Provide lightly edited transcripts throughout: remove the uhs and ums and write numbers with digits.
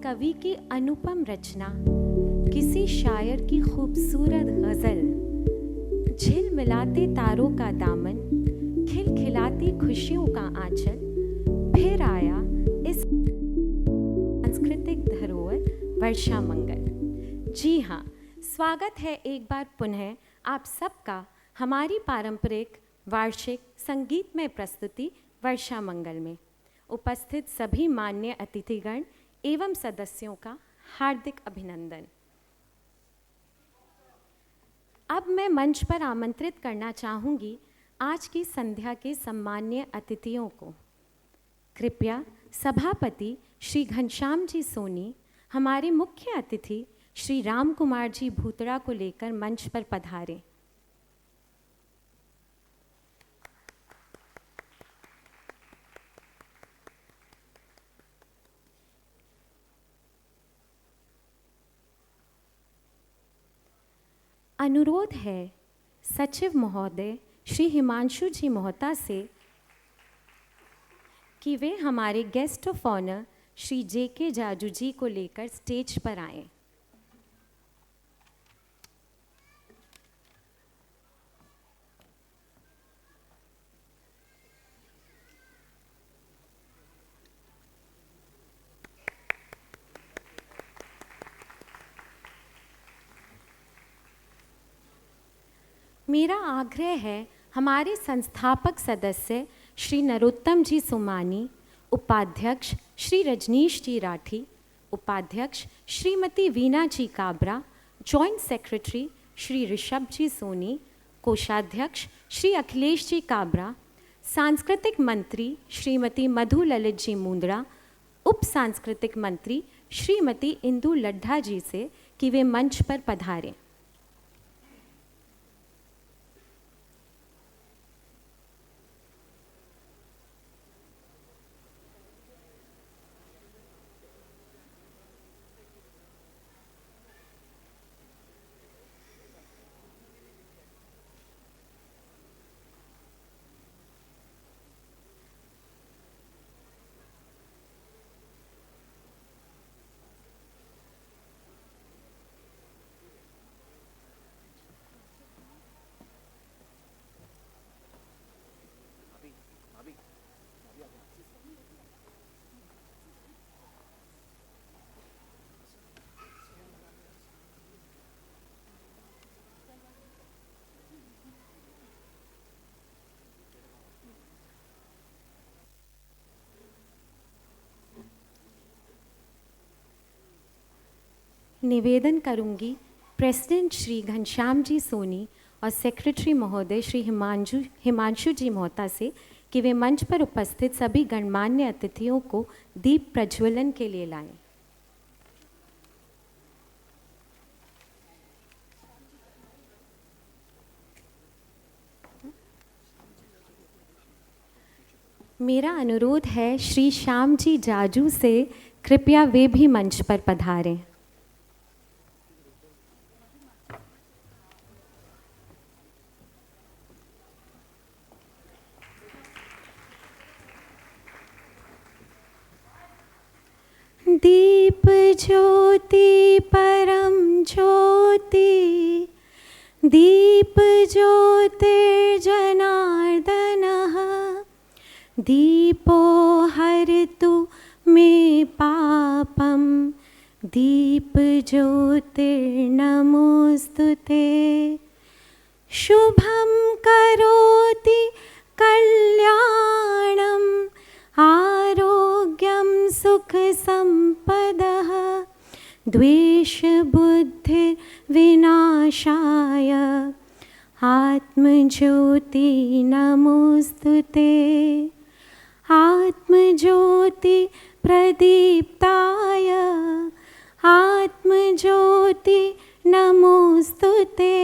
कवि की अनुपम रचना, किसी शायर की खूबसूरत गज़ल, झिलमिलाते तारों का दामन, खिलखिलाती खुशियों का आंचल, फिर आया इस सांस्कृतिक धरोहर वर्षा मंगल। जी हाँ, स्वागत है एक बार पुनः आप सबका हमारी पारंपरिक वार्षिक संगीतमय प्रस्तुति वर्षा मंगल में। उपस्थित सभी मान्य अतिथिगण एवं सदस्यों का हार्दिक अभिनंदन। अब मैं मंच पर आमंत्रित करना चाहूँगी आज की संध्या के सम्मान्य अतिथियों को। कृपया सभापति श्री घनश्याम जी सोनी, हमारे मुख्य अतिथि श्री राम कुमार जी भूतड़ा को लेकर मंच पर पधारें। अनुरोध है सचिव महोदय श्री हिमांशु जी मोहता से कि वे हमारे गेस्ट ऑफ ऑनर श्री जे.के. जाजू जी को लेकर स्टेज पर आएं। मेरा आग्रह है हमारे संस्थापक सदस्य श्री नरोत्तम जी सुमानी, उपाध्यक्ष श्री रजनीश जी राठी, उपाध्यक्ष श्रीमती वीना जी काबरा, जॉइंट सेक्रेटरी श्री ऋषभ जी सोनी, कोषाध्यक्ष श्री अखिलेश जी काबरा, सांस्कृतिक मंत्री श्रीमती मधु ललित जी मुंदड़ा, उप सांस्कृतिक मंत्री श्रीमती इंदु लड्ढा जी से कि वे मंच पर पधारें। निवेदन करूंगी प्रेसिडेंट श्री घनश्याम जी सोनी और सेक्रेटरी महोदय श्री हिमांशु जी मोहता से कि वे मंच पर उपस्थित सभी गणमान्य अतिथियों को दीप प्रज्वलन के लिए लाएं। मेरा अनुरोध है श्री श्याम जी जाजू से कृपया वे भी मंच पर पधारें। दीप ज्योति परम ज्योति, दीप ज्योतिर्जनार्दनः, दीपो हरतु मे पापं, दीप ज्योतिर्नमोस्तुते। शुभं करोति कल्याणं, आरोग्यं सुख संपदः, द्वेष बुद्धि विनाशाय, आत्मज्योति नमोस्तुते। आत्मज्योति प्रदीप्ताय, आत्मज्योति नमोस्तुते।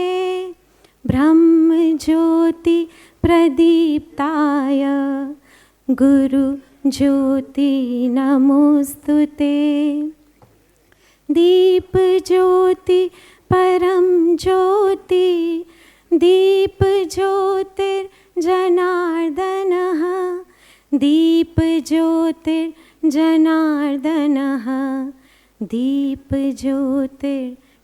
ब्रह्मज्योति प्रदीप्ताय, गुरु ज्योति नमोस्तुते। दीप ज्योति परम ज्योति, दीप ज्योतिर्जनार्दनः, दीप ज्योतिर्जनार्दनः, दीप ज्योतिर्जनार्दनः।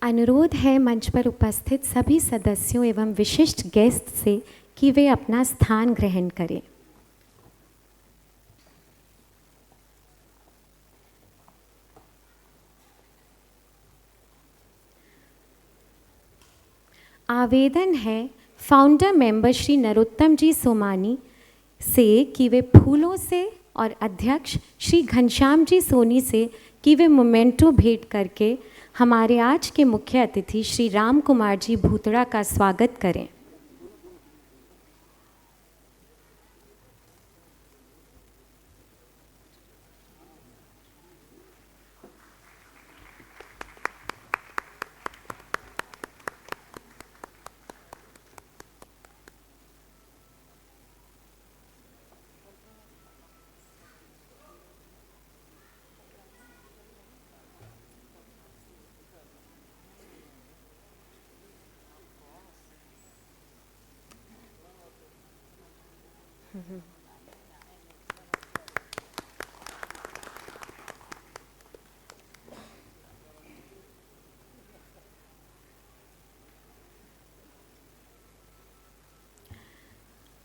अनुरोध है मंच पर उपस्थित सभी सदस्यों एवं विशिष्ट गेस्ट से कि वे अपना स्थान ग्रहण करें। आवेदन है फाउंडर मेंबर श्री नरोत्तम जी सोमानी से कि वे फूलों से और अध्यक्ष श्री घनश्याम जी सोनी से कि वे मोमेंटो भेंट करके हमारे आज के मुख्य अतिथि श्री राम कुमार जी भूतड़ा का स्वागत करें।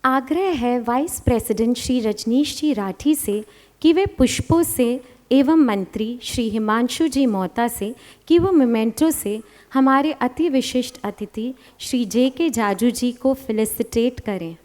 आग्रह है वाइस प्रेसिडेंट श्री रजनीश जी राठी से कि वे पुष्पों से एवं मंत्री श्री हिमांशु जी मोहता से कि वो मोमेंटो से हमारे अति विशिष्ट अतिथि श्री जे.के. जाजू जी को फेलिसिटेट करें।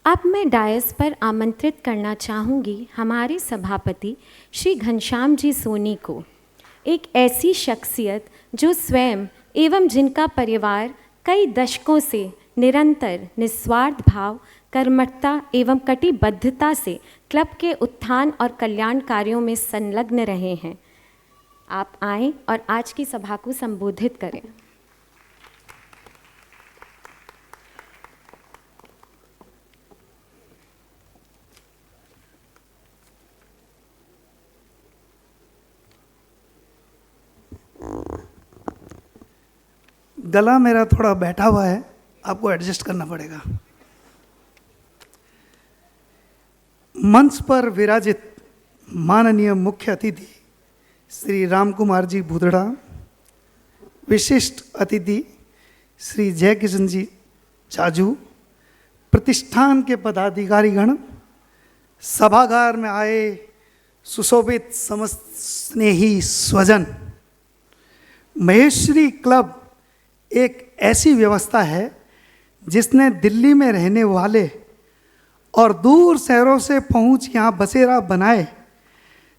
अब मैं डायस पर आमंत्रित करना चाहूँगी हमारे सभापति श्री घनश्याम जी सोनी को, एक ऐसी शख्सियत जो स्वयं एवं जिनका परिवार कई दशकों से निरंतर निस्वार्थ भाव, कर्मठता एवं कटिबद्धता से क्लब के उत्थान और कल्याण कार्यों में संलग्न रहे हैं। आप आएं और आज की सभा को संबोधित करें। गला मेरा थोड़ा बैठा हुआ है, आपको एडजस्ट करना पड़ेगा। मंच पर विराजित माननीय मुख्य अतिथि श्री राम कुमार जी भूतड़ा, विशिष्ट अतिथि श्री जय किशन जी जाजू, प्रतिष्ठान के पदाधिकारीगण, सभागार में आए सुशोभित समस्त स्नेही स्वजन, महेश्वरी क्लब एक ऐसी व्यवस्था है जिसने दिल्ली में रहने वाले और दूर शहरों से पहुंच यहाँ बसेरा बनाए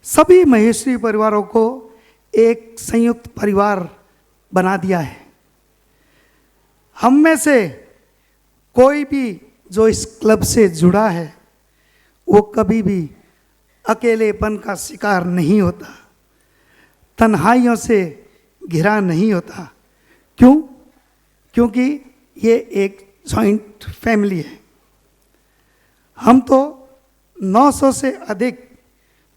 सभी महेश्वरी परिवारों को एक संयुक्त परिवार बना दिया है। हम में से कोई भी जो इस क्लब से जुड़ा है वो कभी भी अकेलेपन का शिकार नहीं होता, तन्हाइयों से घिरा नहीं होता। क्यों? क्योंकि ये एक जॉइंट फैमिली है। हम तो 900 से अधिक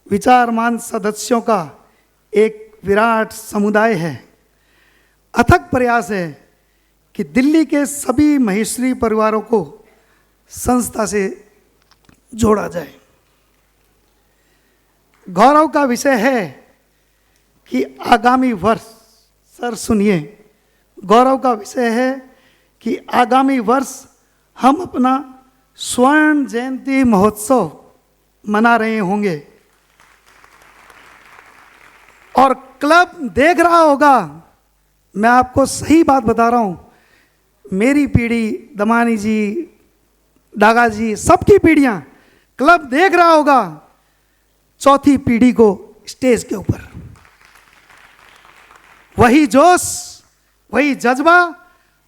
विचारमान सदस्यों का एक विराट समुदाय है। अथक प्रयास है कि दिल्ली के सभी महेश्वरी परिवारों को संस्था से जोड़ा जाए। गौरव का विषय है कि आगामी वर्ष, सर सुनिए, गौरव का विषय है कि आगामी वर्ष हम अपना स्वर्ण जयंती महोत्सव मना रहे होंगे और क्लब देख रहा होगा। मैं आपको सही बात बता रहा हूं, मेरी पीढ़ी, दमानी जी, डागा जी, सबकी पीढ़ियां, क्लब देख रहा होगा चौथी पीढ़ी को स्टेज के ऊपर। वही जोश, वही जज्बा,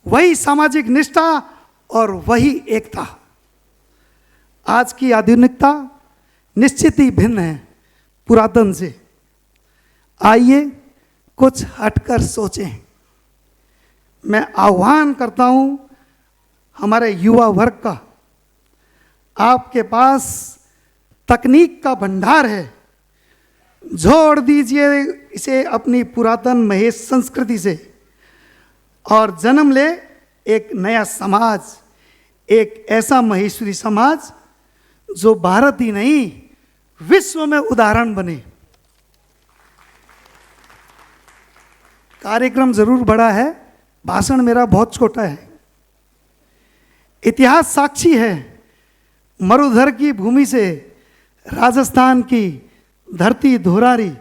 वही सामाजिक निष्ठा और वही एकता। आज की आधुनिकता निश्चित ही भिन्न है पुरातन से। आइए कुछ हटकर सोचें। मैं आह्वान करता हूं हमारे युवा वर्ग का, आपके पास तकनीक का भंडार है, जोड़ दीजिए इसे अपनी पुरातन महेश संस्कृति से और जन्म ले एक नया समाज, एक ऐसा महेश्वरी समाज जो भारत ही नहीं विश्व में उदाहरण बने। कार्यक्रम जरूर बड़ा है, भाषण मेरा बहुत छोटा है। इतिहास साक्षी है, मरुधर की भूमि से राजस्थान की धरती धुरारी,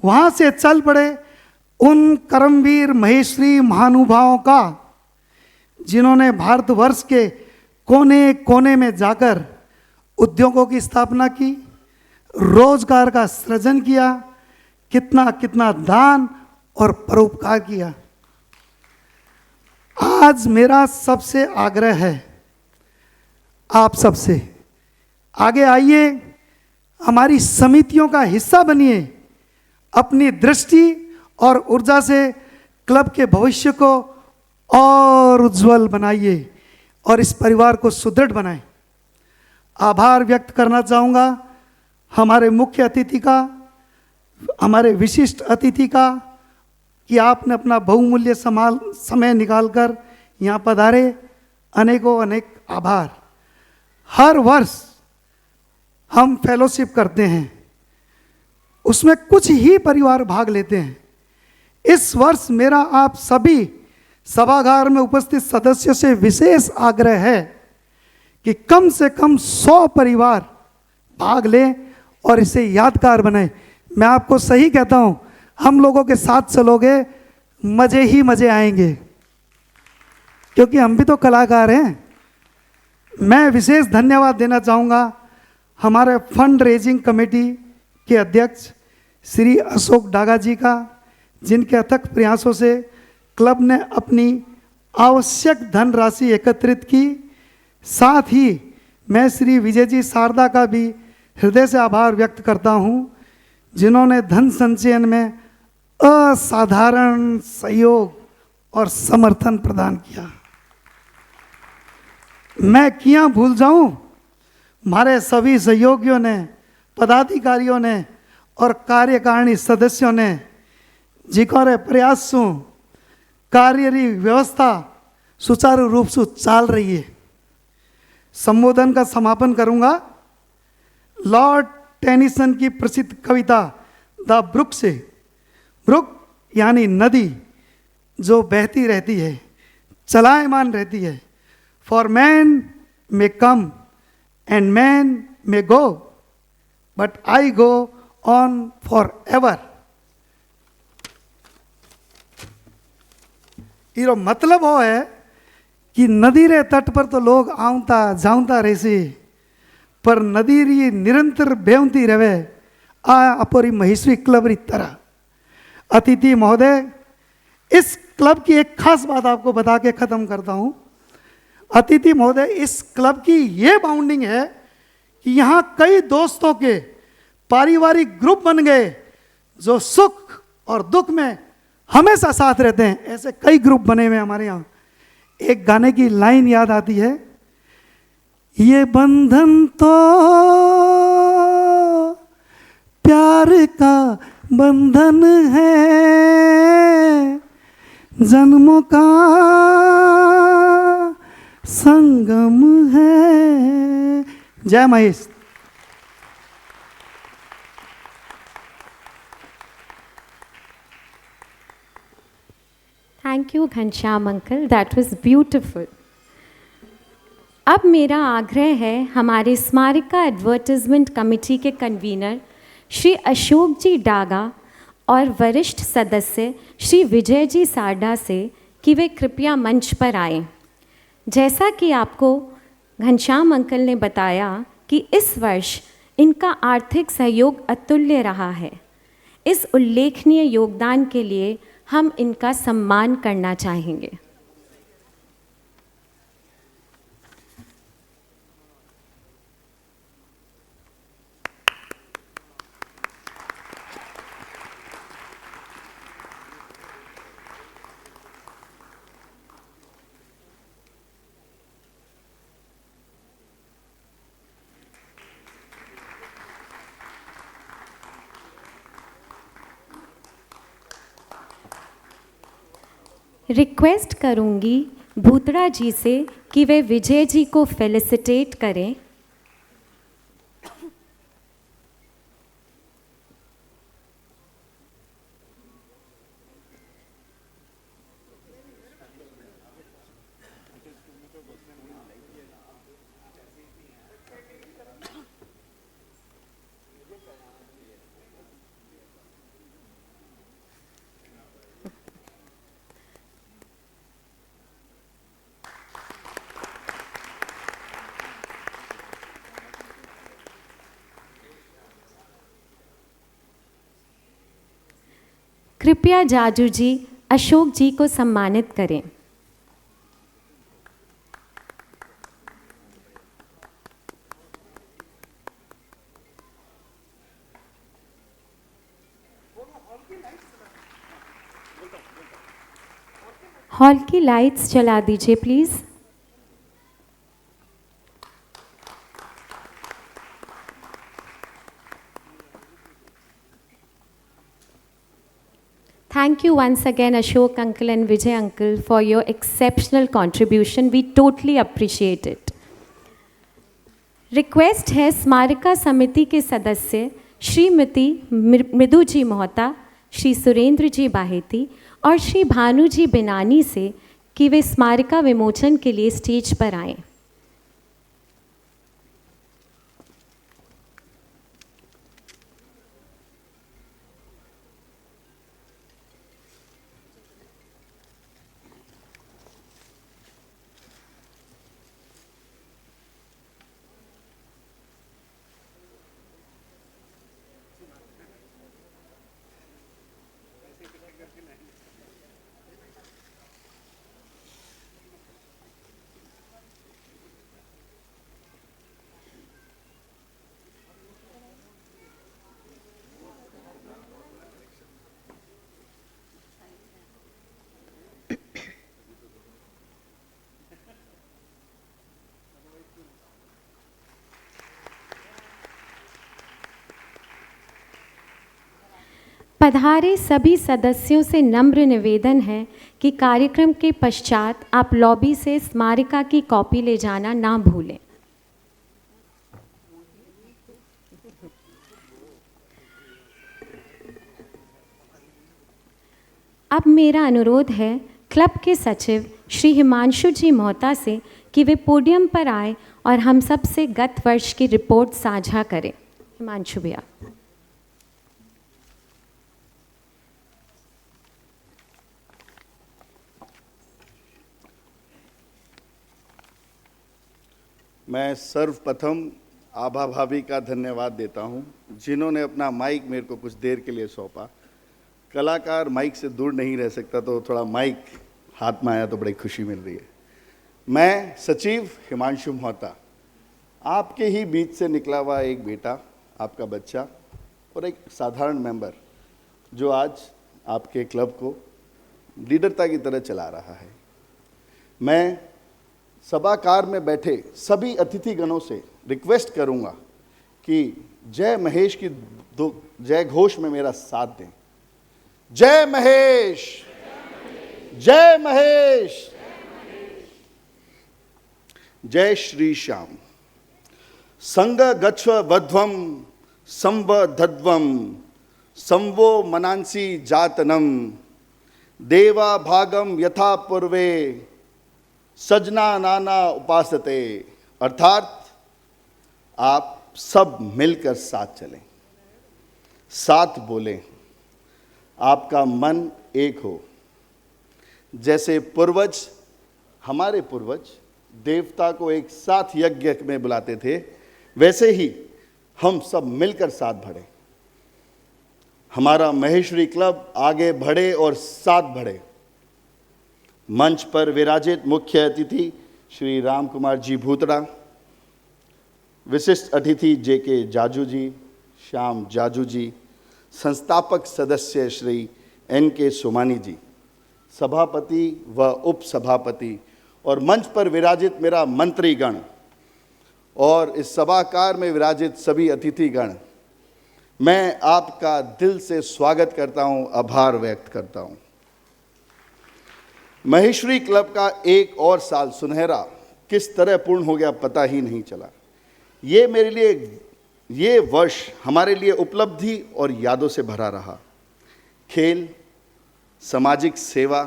वहां से चल पड़े उन कर्मवीर महेश्वरी महानुभावों का जिन्होंने भारतवर्ष के कोने कोने में जाकर उद्योगों की स्थापना की, रोजगार का सृजन किया, कितना कितना दान और परोपकार किया। आज मेरा सबसे आग्रह है आप सबसे, आगे आइए, हमारी समितियों का हिस्सा बनिए, अपनी दृष्टि और ऊर्जा से क्लब के भविष्य को और उज्जवल बनाइए और इस परिवार को सुदृढ़ बनाएं। आभार व्यक्त करना चाहूँगा हमारे मुख्य अतिथि का, हमारे विशिष्ट अतिथि का, कि आपने अपना बहुमूल्य समय निकालकर यहाँ पधारे। अनेकों अनेक आभार। हर वर्ष हम फेलोशिप करते हैं, उसमें कुछ ही परिवार भाग लेते हैं। इस वर्ष मेरा आप सभी सभागार में उपस्थित सदस्यों से विशेष आग्रह है कि कम से कम 100 परिवार भाग लें और इसे यादगार बनाएं। मैं आपको सही कहता हूं, हम लोगों के साथ चलोगे मजे ही मजे आएंगे, क्योंकि हम भी तो कलाकार हैं। मैं विशेष धन्यवाद देना चाहूँगा हमारे फंड रेजिंग कमेटी के अध्यक्ष श्री अशोक डागा जी का, जिनके अथक प्रयासों से क्लब ने अपनी आवश्यक धनराशि एकत्रित की। साथ ही मैं श्री विजय जी शारदा का भी हृदय से आभार व्यक्त करता हूँ, जिन्होंने धन संचयन में असाधारण सहयोग और समर्थन प्रदान किया। मैं किया भूल जाऊं, हमारे सभी सहयोगियों ने, पदाधिकारियों ने और कार्यकारिणी सदस्यों ने जिकोरे प्रयासों कार्यरी व्यवस्था सुचारू रूप से चाल रही है। संबोधन का समापन करूंगा लॉर्ड टेनिसन की प्रसिद्ध कविता द ब्रुक से। ब्रुक यानी नदी जो बहती रहती है, चलायमान रहती है। For man may come and man may go, but I go on for ever. इरो मतलब वो है कि नदी रे तट पर तो लोग आउता जाऊता रहसी, पर नदी री निरंतर बेवती रहे आ अपोरी महेश्वरी क्लब री तरह। अतिथि महोदय, इस क्लब की एक खास बात आपको बता के खत्म करता हूं। अतिथि महोदय, इस क्लब की ये बाउंडिंग है कि यहाँ कई दोस्तों के पारिवारिक ग्रुप बन गए जो सुख और दुख में हमेशा साथ रहते हैं। ऐसे कई ग्रुप बने हुए हमारे यहाँ। एक गाने की लाइन याद आती है, ये बंधन तो प्यार का बंधन है, जन्मों का संगम है। जय Mahesh. Thank you Ghanshyam uncle, that was beautiful. अब मेरा आग्रह है हमारे स्मारिका एडवर्टाइजमेंट कमेटी के कन्वीनर श्री अशोक जी डागा और वरिष्ठ सदस्य श्री विजय जी सारडा से कि वे कृपया मंच पर आएं। जैसा कि आपको घनश्याम अंकल ने बताया कि इस वर्ष इनका आर्थिक सहयोग अतुल्य रहा है। इस उल्लेखनीय योगदान के लिए हम इनका सम्मान करना चाहेंगे। रिक्वेस्ट करूंगी भूतड़ा जी से कि वे विजय जी को फेलिसिटेट करें। कृपया जाजू जी अशोक जी को सम्मानित करें। हॉल की लाइट्स जला दीजिए please. Thank you once again, Ashok uncle and Vijay uncle, for your exceptional contribution. We totally appreciate it. Request है स्मारिका समिति के सदस्य श्रीमती मृदु जी मोहता, श्री सुरेंद्र जी बाहेती और श्री भानु जी बिनानी से कि वे स्मारिका विमोचन के लिए स्टेज पर आएं। पधारे सभी सदस्यों से नम्र निवेदन है कि कार्यक्रम के पश्चात आप लॉबी से स्मारिका की कॉपी ले जाना ना भूलें। अब मेरा अनुरोध है क्लब के सचिव श्री हिमांशु जी मोहता से कि वे पोडियम पर आए और हम सब से गत वर्ष की रिपोर्ट साझा करें। हिमांशु भैया। मैं सर्वप्रथम आभा भाभी का धन्यवाद देता हूं, जिन्होंने अपना माइक मेरे को कुछ देर के लिए सौंपा। कलाकार माइक से दूर नहीं रह सकता, तो थोड़ा माइक हाथ में आया तो बड़ी खुशी मिल रही है। मैं सचिव हिमांशु मोहता, आपके ही बीच से निकला हुआ एक बेटा, आपका बच्चा और एक साधारण मेंबर, जो आज आपके क्लब को लीडरता की तरह चला रहा है। मैं सभाकार में बैठे सभी अतिथिगणों से रिक्वेस्ट करूंगा कि जय महेश की जय घोष में मेरा साथ दें। जय महेश, जय महेश। जय श्री श्याम। संग गच्छ वध्वम संवधध्वम संवो मनांसी जातनम देवा भागम यथा पूर्वे सजना नाना उपासते। अर्थात आप सब मिलकर साथ चलें, साथ बोलें, आपका मन एक हो। जैसे पूर्वज, हमारे पूर्वज देवता को एक साथ यज्ञ में बुलाते थे, वैसे ही हम सब मिलकर साथ बढ़े, हमारा महेश्वरी क्लब आगे बढ़े और साथ बढ़े। मंच पर विराजित मुख्य अतिथि श्री राम कुमार जी भूतड़ा, विशिष्ट अतिथि जेके जाजू जी, श्याम जाजू जी, संस्थापक सदस्य श्री NK सोमानी जी, सभापति व उप सभापति, और मंच पर विराजित मेरा मंत्रीगण और इस सभाकार में विराजित सभी अतिथिगण, मैं आपका दिल से स्वागत करता हूं, आभार व्यक्त करता हूं। महेश्वरी क्लब का एक और साल सुनहरा किस तरह पूर्ण हो गया पता ही नहीं चला। ये मेरे लिए, ये वर्ष हमारे लिए उपलब्धि और यादों से भरा रहा। खेल, सामाजिक सेवा,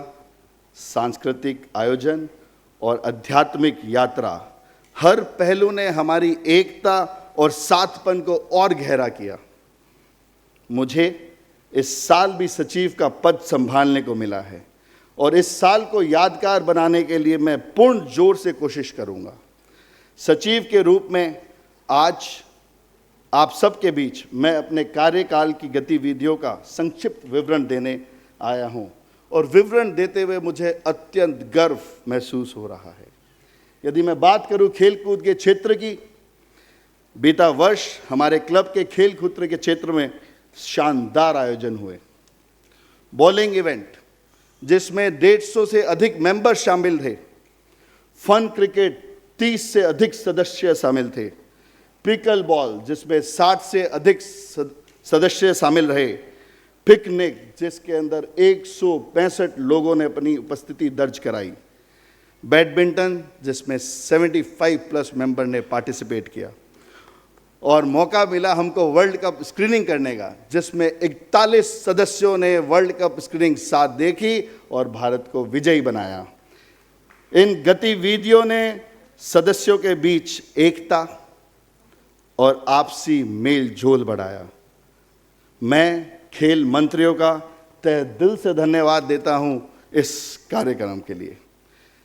सांस्कृतिक आयोजन और आध्यात्मिक यात्रा, हर पहलू ने हमारी एकता और साथपन को और गहरा किया। मुझे इस साल भी सचिव का पद संभालने को मिला है और इस साल को यादगार बनाने के लिए मैं पूर्ण जोर से कोशिश करूंगा। सचिव के रूप में आज आप सबके बीच मैं अपने कार्यकाल की गतिविधियों का संक्षिप्त विवरण देने आया हूं और विवरण देते हुए मुझे अत्यंत गर्व महसूस हो रहा है। यदि मैं बात करूं खेलकूद के क्षेत्र की, बीता वर्ष हमारे क्लब के खेल कूद के क्षेत्र में शानदार आयोजन हुए। बॉलिंग इवेंट जिसमें 150 से अधिक मेंबर शामिल थे, फन क्रिकेट 30 से अधिक सदस्य शामिल थे, पिकल बॉल जिसमें 60 से अधिक सदस्य शामिल रहे, पिकनिक जिसके अंदर 165 लोगों ने अपनी उपस्थिति दर्ज कराई, बैडमिंटन जिसमें 75 प्लस मेंबर ने पार्टिसिपेट किया, और मौका मिला हमको वर्ल्ड कप स्क्रीनिंग करने का जिसमें 41 सदस्यों ने वर्ल्ड कप स्क्रीनिंग साथ देखी और भारत को विजयी बनाया। इन गतिविधियों ने सदस्यों के बीच एकता और आपसी मेल जोल बढ़ाया। मैं खेल मंत्रियों का तहे दिल से धन्यवाद देता हूं इस कार्यक्रम के लिए।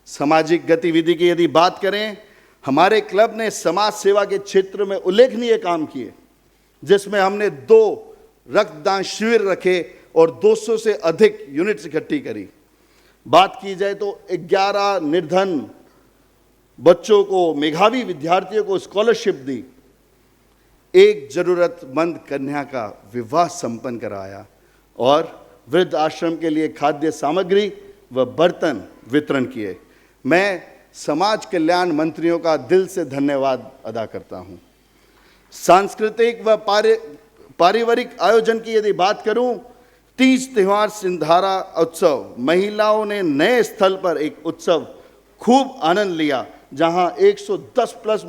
सामाजिक गतिविधि की यदि बात करें, हमारे क्लब ने समाज सेवा के क्षेत्र में उल्लेखनीय काम किए, जिसमें हमने 2 रक्तदान शिविर रखे और 200 से अधिक यूनिट्स इकट्ठी करी। बात की जाए तो 11 निर्धन बच्चों को, मेधावी विद्यार्थियों को स्कॉलरशिप दी, एक जरूरतमंद कन्या का विवाह संपन्न कराया और वृद्ध आश्रम के लिए खाद्य सामग्री व बर्तन वितरण किए। मैं समाज कल्याण मंत्रियों का दिल से धन्यवाद अदा करता हूं। सांस्कृतिक व पारिवारिक आयोजन की यदि बात करूं, तीज त्योहार सिंधारा उत्सव, महिलाओं ने नए स्थल पर एक उत्सव खूब आनंद लिया, जहां 110 प्लस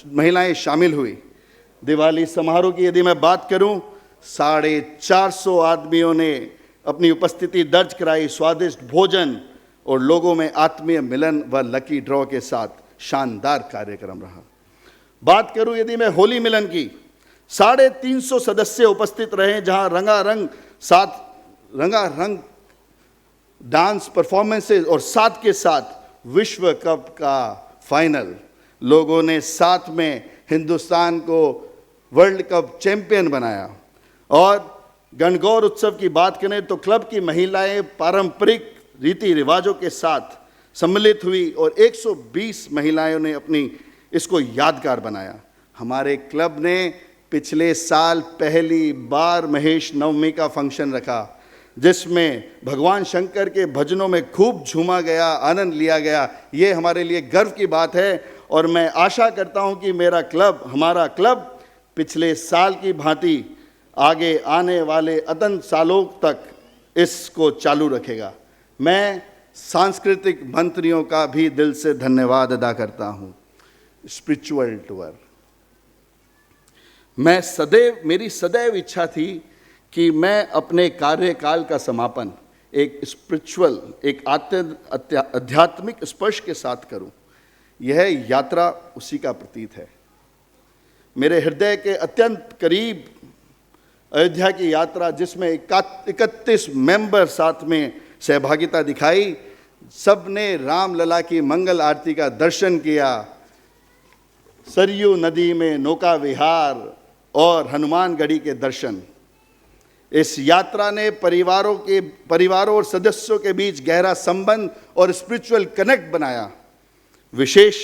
महिलाएं शामिल हुई। दिवाली समारोह की यदि मैं बात करूं, 450 आदमियों ने अपनी उपस्थिति दर्ज कराई। स्वादिष्ट भोजन और लोगों में आत्मीय मिलन व लकी ड्रॉ के साथ शानदार कार्यक्रम रहा। बात करूं यदि मैं होली मिलन की, 350 सदस्य उपस्थित रहे, जहां रंगारंग डांस परफॉर्मेंसेस और साथ के साथ विश्व कप का फाइनल, लोगों ने साथ में हिंदुस्तान को वर्ल्ड कप चैंपियन बनाया। और गणगौर उत्सव की बात करें तो क्लब की महिलाएं पारंपरिक रीति रिवाजों के साथ सम्मिलित हुई और 120 महिलाओं ने अपनी इसको यादगार बनाया। हमारे क्लब ने पिछले साल पहली बार महेश नवमी का फंक्शन रखा, जिसमें भगवान शंकर के भजनों में खूब झूमा गया, आनंद लिया गया। ये हमारे लिए गर्व की बात है और मैं आशा करता हूं कि हमारा क्लब पिछले साल की भांति आगे आने वाले अनंत सालों तक इसको चालू रखेगा। मैं सांस्कृतिक मंत्रियों का भी दिल से धन्यवाद अदा करता हूँ। स्पिरिचुअल टूर, मेरी सदैव इच्छा थी कि मैं अपने कार्यकाल का समापन एक स्पिरिचुअल, एक आध्यात्मिक स्पर्श के साथ करूं। यह यात्रा उसी का प्रतीक है। मेरे हृदय के अत्यंत करीब अयोध्या की यात्रा, जिसमें 31 मेंबर साथ में सहभागिता दिखाई, सबने रामलला की मंगल आरती का दर्शन किया, सरयू नदी में नौका विहार और हनुमानगढ़ी के दर्शन। इस यात्रा ने परिवारों और सदस्यों के बीच गहरा संबंध और स्पिरिचुअल कनेक्ट बनाया। विशेष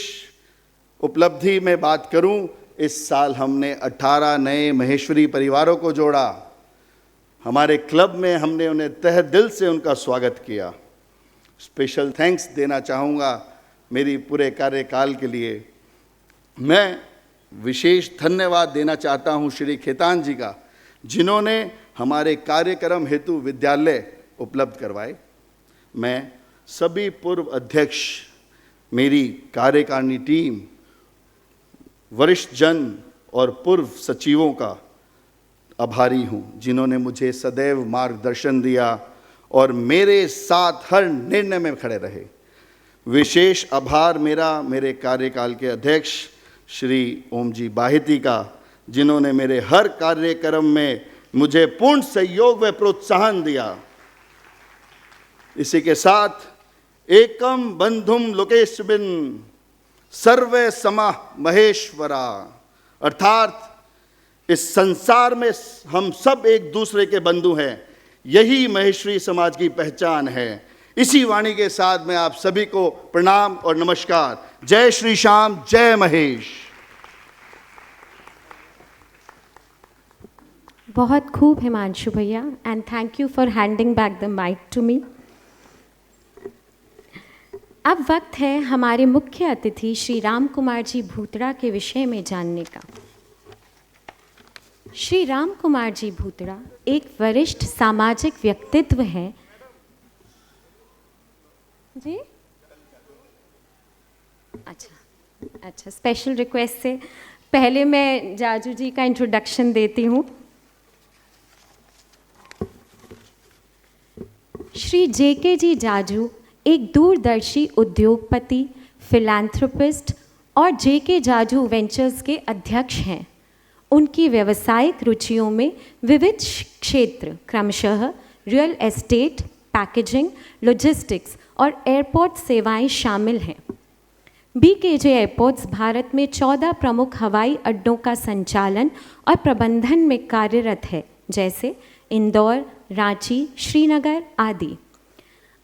उपलब्धि में बात करूं, इस साल हमने 18 नए महेश्वरी परिवारों को जोड़ा। हमारे क्लब में हमने उन्हें तहे दिल से उनका स्वागत किया। स्पेशल थैंक्स देना चाहूँगा मेरी पूरे कार्यकाल के लिए। मैं विशेष धन्यवाद देना चाहता हूँ श्री खेतान जी का, जिन्होंने हमारे कार्यक्रम हेतु विद्यालय उपलब्ध करवाए। मैं सभी पूर्व अध्यक्ष, मेरी कार्यकारिणी टीम, वरिष्ठ जन और पूर्व सचिवों का आभारी हूँ, जिन्होंने मुझे सदैव मार्गदर्शन दिया और मेरे साथ हर निर्णय में खड़े रहे। विशेष आभार मेरे कार्यकाल के अध्यक्ष श्री ओम जी बाहिती का, जिन्होंने मेरे हर कार्यक्रम में मुझे पूर्ण सहयोग व प्रोत्साहन दिया। इसी के साथ एकम बंधुम लोकेशबिन सर्वे समा महेश्वरा, अर्थात इस संसार में हम सब एक दूसरे के बंधु हैं। यही महेश्वरी समाज की पहचान है। इसी वाणी के साथ मैं आप सभी को प्रणाम और नमस्कार। जय श्री श्याम, जय महेश। बहुत खूब हिमांशु भैया, and thank you for handing back the mike to me. अब वक्त है हमारे मुख्य अतिथि श्री राम कुमार जी भूतड़ा के विषय में जानने का। श्री राम कुमार जी भूतड़ा एक वरिष्ठ सामाजिक व्यक्तित्व हैं। जी अच्छा, स्पेशल रिक्वेस्ट से पहले मैं जाजू जी का इंट्रोडक्शन देती हूँ। श्री जेके जी जाजू एक दूरदर्शी उद्योगपति, फिलैंथ्रोपिस्ट और जेके जाजू वेंचर्स के अध्यक्ष हैं। उनकी व्यावसायिक रुचियों में विविध क्षेत्र क्रमशः रियल एस्टेट, पैकेजिंग, लॉजिस्टिक्स और एयरपोर्ट सेवाएं शामिल हैं। बीकेजे एयरपोर्ट्स भारत में 14 प्रमुख हवाई अड्डों का संचालन और प्रबंधन में कार्यरत है, जैसे इंदौर, रांची, श्रीनगर आदि।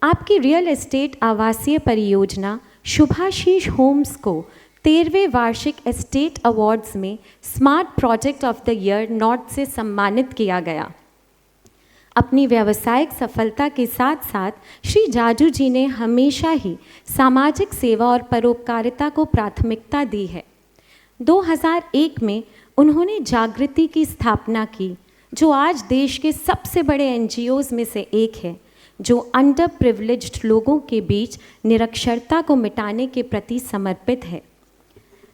आपकी रियल एस्टेट आवासीय परियोजना शुभाशीष होम्स को 13वें वार्षिक एस्टेट अवार्ड्स में smart project of the year north से सम्मानित किया गया। अपनी व्यावसायिक सफलता के साथ साथ श्री जाजू जी ने हमेशा ही सामाजिक सेवा और परोपकारिता को प्राथमिकता दी है। 2001 में उन्होंने जागृति की स्थापना की, जो आज देश के सबसे बड़े एनजीओज़ में से एक है, जो अंडर प्रिविलेज्ड लोगों के बीच निरक्षरता को मिटाने के प्रति समर्पित है।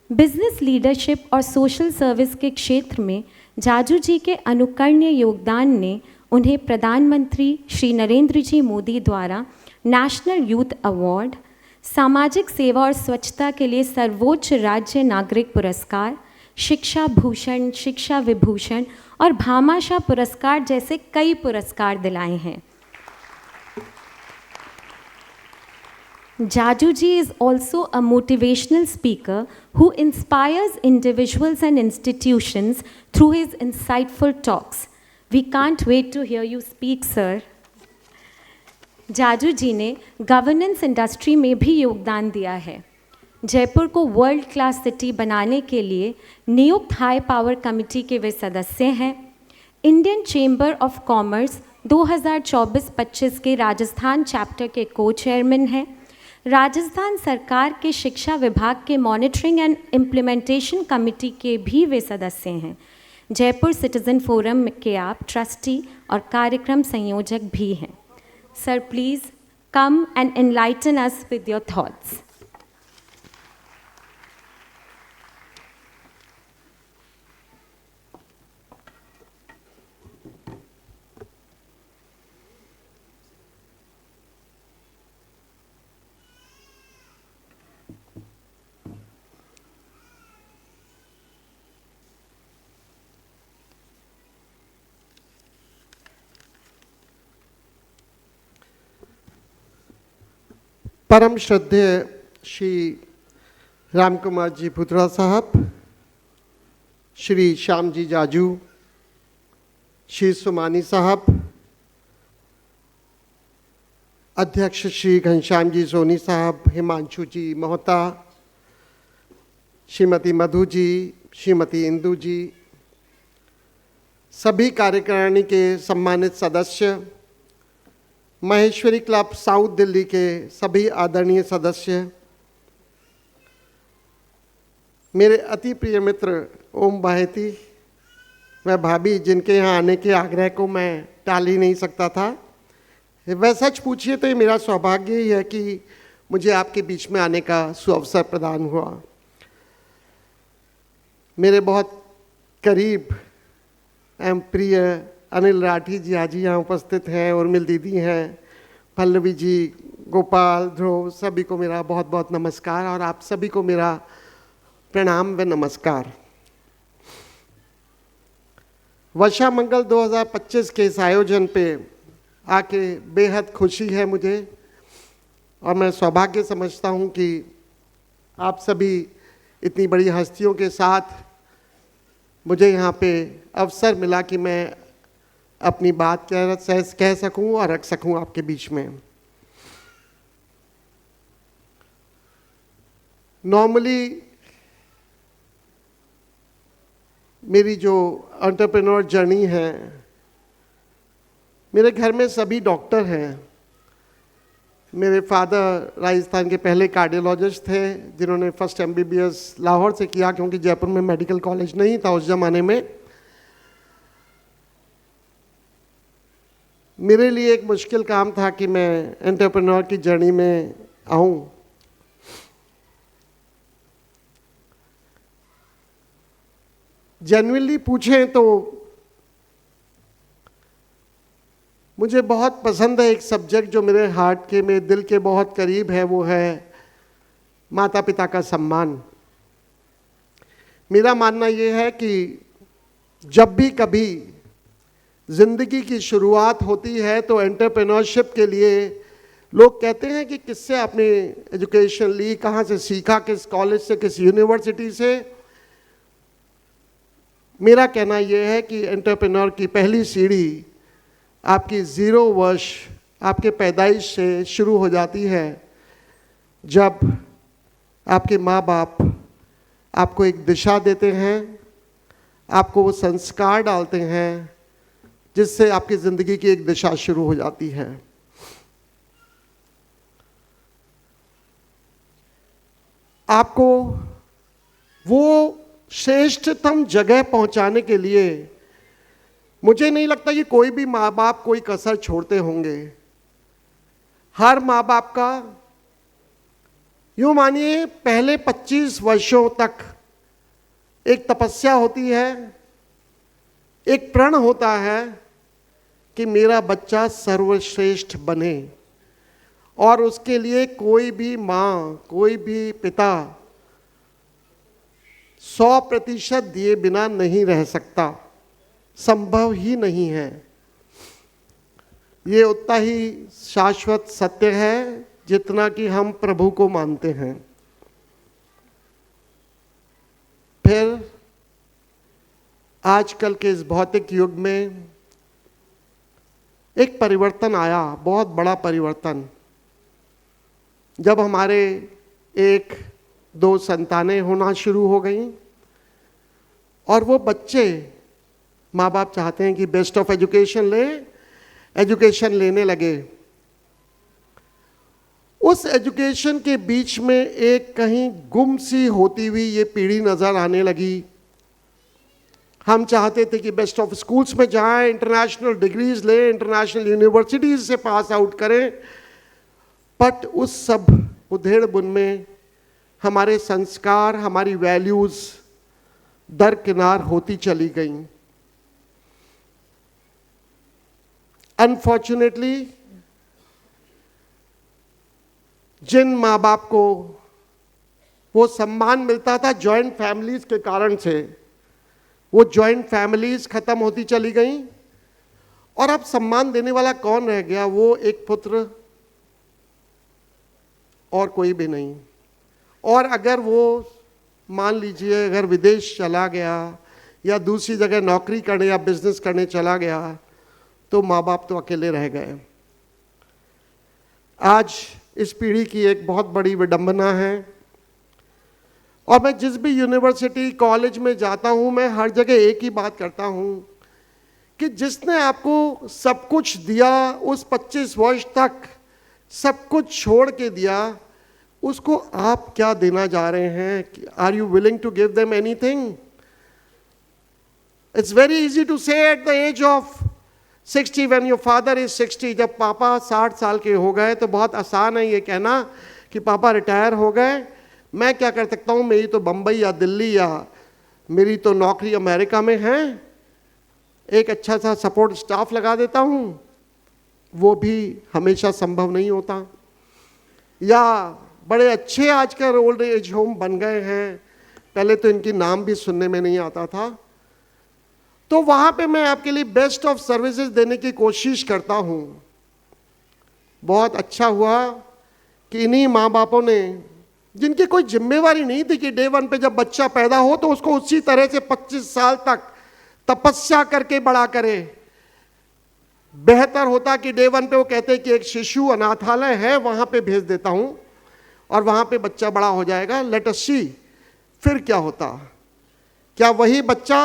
बिजनेस लीडरशिप और सोशल सर्विस के क्षेत्र में जाजू जी के अनुकरणीय योगदान ने उन्हें प्रधानमंत्री श्री नरेंद्र जी मोदी द्वारा नेशनल यूथ अवार्ड, सामाजिक सेवा और स्वच्छता के लिए सर्वोच्च राज्य नागरिक पुरस्कार, शिक्षा भूषण, शिक्षा विभूषण और भामाशाह पुरस्कार जैसे कई पुरस्कार दिलाए हैं। Jaju ji is also a motivational speaker who inspires individuals and institutions through his insightful talks. We can't wait to hear you speak, sir. Jaju जी ने गवर्नेंस इंडस्ट्री में भी योगदान दिया है। जयपुर को वर्ल्ड क्लास सिटी बनाने के लिए नियुक्त हाई पावर कमेटी के वे सदस्य हैं। इंडियन चेंबर ऑफ कॉमर्स 2024-25 के राजस्थान चैप्टर के को चेयरमैन हैं। राजस्थान सरकार के शिक्षा विभाग के मॉनिटरिंग एंड इम्प्लीमेंटेशन कमेटी के भी वे सदस्य हैं। जयपुर सिटीजन फोरम के आप ट्रस्टी और कार्यक्रम संयोजक भी हैं। Sir please come and enlighten us with your thoughts. परम श्रद्धेय श्री राम कुमार जी पुत्रा साहब, श्री श्याम जी जाजू, श्री सुमानी साहब, अध्यक्ष श्री घनश्याम जी सोनी साहब, हिमांशु जी मोहता, श्रीमती मधु जी, श्रीमती इंदु जी, सभी कार्यकारिणी के सम्मानित सदस्य, महेश्वरी क्लब साउथ दिल्ली के सभी आदरणीय सदस्य, मेरे अति प्रिय मित्र ओम बाहेती व भाभी, जिनके यहाँ आने के आग्रह को मैं टाल ही नहीं सकता था। वह सच पूछिए तो ये मेरा सौभाग्य ही है कि मुझे आपके बीच में आने का सुअवसर प्रदान हुआ। मेरे बहुत करीब एवं प्रिय अनिल राठी जी आज यहाँ उपस्थित हैं, उर्मिल दीदी हैं, पल्लवी जी, गोपाल, ध्रुव, सभी को मेरा बहुत बहुत नमस्कार और आप सभी को मेरा प्रणाम व नमस्कार। वर्षा मंगल 2025 के इस आयोजन पे आके बेहद खुशी है मुझे और मैं सौभाग्य समझता हूँ कि आप सभी इतनी बड़ी हस्तियों के साथ मुझे यहाँ पे अवसर मिला कि मैं अपनी बात कह सकूं और रख सकूं आपके बीच में। नॉर्मली मेरी जो एंटरप्रेन्योर जर्नी है, मेरे घर में सभी डॉक्टर हैं। मेरे फादर राजस्थान के पहले कार्डियोलॉजिस्ट थे जिन्होंने फर्स्ट MBBS लाहौर से किया, क्योंकि जयपुर में मेडिकल कॉलेज नहीं था उस जमाने में। मेरे लिए एक मुश्किल काम था कि मैं एंटरप्रेन्योर की जर्नी में आऊं। जेन्युइनली पूछें तो मुझे बहुत पसंद है एक सब्जेक्ट जो मेरे हार्ट के, मेरे दिल के बहुत करीब है, वो है माता पिता का सम्मान। मेरा मानना ये है कि जब भी कभी जिंदगी की शुरुआत होती है तो एंटरप्रेन्योरशिप के लिए लोग कहते हैं कि किससे आपने एजुकेशन ली, कहाँ से सीखा, किस कॉलेज से, किस यूनिवर्सिटी से। मेरा कहना यह है कि एंटरप्रेन्योर की पहली सीढ़ी आपकी 0 वर्ष आपके पैदाइश से शुरू हो जाती है, जब आपके माँ बाप आपको एक दिशा देते हैं, आपको वो संस्कार डालते हैं जिससे आपकी ज़िंदगी की एक दिशा शुरू हो जाती है। आपको वो श्रेष्ठतम जगह पहुंचाने के लिए मुझे नहीं लगता कि कोई भी माँ बाप कोई कसर छोड़ते होंगे। हर माँ बाप का यूँ मानिए पहले 25 वर्षों तक एक तपस्या होती है, एक प्रण होता है कि मेरा बच्चा सर्वश्रेष्ठ बने, और उसके लिए कोई भी माँ, कोई भी पिता 100% दिए बिना नहीं रह सकता, संभव ही नहीं है। ये उतना ही शाश्वत सत्य है जितना कि हम प्रभु को मानते हैं। फिर आजकल के इस भौतिक युग में एक परिवर्तन आया, बहुत बड़ा परिवर्तन, जब हमारे 1-2 संतानें होना शुरू हो गई और वो बच्चे, माँ बाप चाहते हैं कि बेस्ट ऑफ एजुकेशन ले, एजुकेशन लेने लगे। उस एजुकेशन के बीच में एक कहीं गुम सी होती हुई ये पीढ़ी नज़र आने लगी। हम चाहते थे कि बेस्ट ऑफ स्कूल्स में जाएं, इंटरनेशनल डिग्रीज लें, इंटरनेशनल यूनिवर्सिटीज़ से पास आउट करें, बट उस सब उधेड़ बुन में हमारे संस्कार, हमारी वैल्यूज दरकिनार होती चली गई। अनफॉर्चुनेटली जिन माँ बाप को वो सम्मान मिलता था जॉइंट फैमिलीज के कारण से, वो जॉइंट फैमिलीज खत्म होती चली गई और अब सम्मान देने वाला कौन रह गया? वो एक पुत्र और कोई भी नहीं। और अगर वो मान लीजिए अगर विदेश चला गया या दूसरी जगह नौकरी करने या बिजनेस करने चला गया तो माँ बाप तो अकेले रह गए। आज इस पीढ़ी की एक बहुत बड़ी विडंबना है और मैं जिस भी यूनिवर्सिटी कॉलेज में जाता हूँ मैं हर जगह एक ही बात करता हूँ कि जिसने आपको सब कुछ दिया, उस 25 वर्ष तक सब कुछ छोड़ के दिया, उसको आप क्या देना जा रहे हैं? Are you willing to give them anything? It's very easy to say at the age of 60 when your father is 60, जब पापा 60 साल के हो गए तो बहुत आसान है ये कहना कि पापा रिटायर हो गए, मैं क्या कर सकता हूँ, मेरी तो बम्बई या दिल्ली या मेरी तो नौकरी अमेरिका में है, एक अच्छा सा सपोर्ट स्टाफ लगा देता हूँ। वो भी हमेशा संभव नहीं होता। या बड़े अच्छे आजकल ओल्ड एज होम बन गए हैं, पहले तो इनकी नाम भी सुनने में नहीं आता था, तो वहाँ पे मैं आपके लिए बेस्ट ऑफ सर्विसेज देने की कोशिश करता हूँ। बहुत अच्छा हुआ कि इन्हीं माँ बापों ने, जिनकी कोई जिम्मेवारी नहीं थी कि डे 1 पे जब बच्चा पैदा हो तो उसको उसी तरह से 25 साल तक तपस्या करके बड़ा करे। बेहतर होता कि डे 1 पे वो कहते कि एक शिशु अनाथालय है वहाँ पे भेज देता हूँ और वहाँ पे बच्चा बड़ा हो जाएगा, लेट अस सी फिर क्या होता। क्या वही बच्चा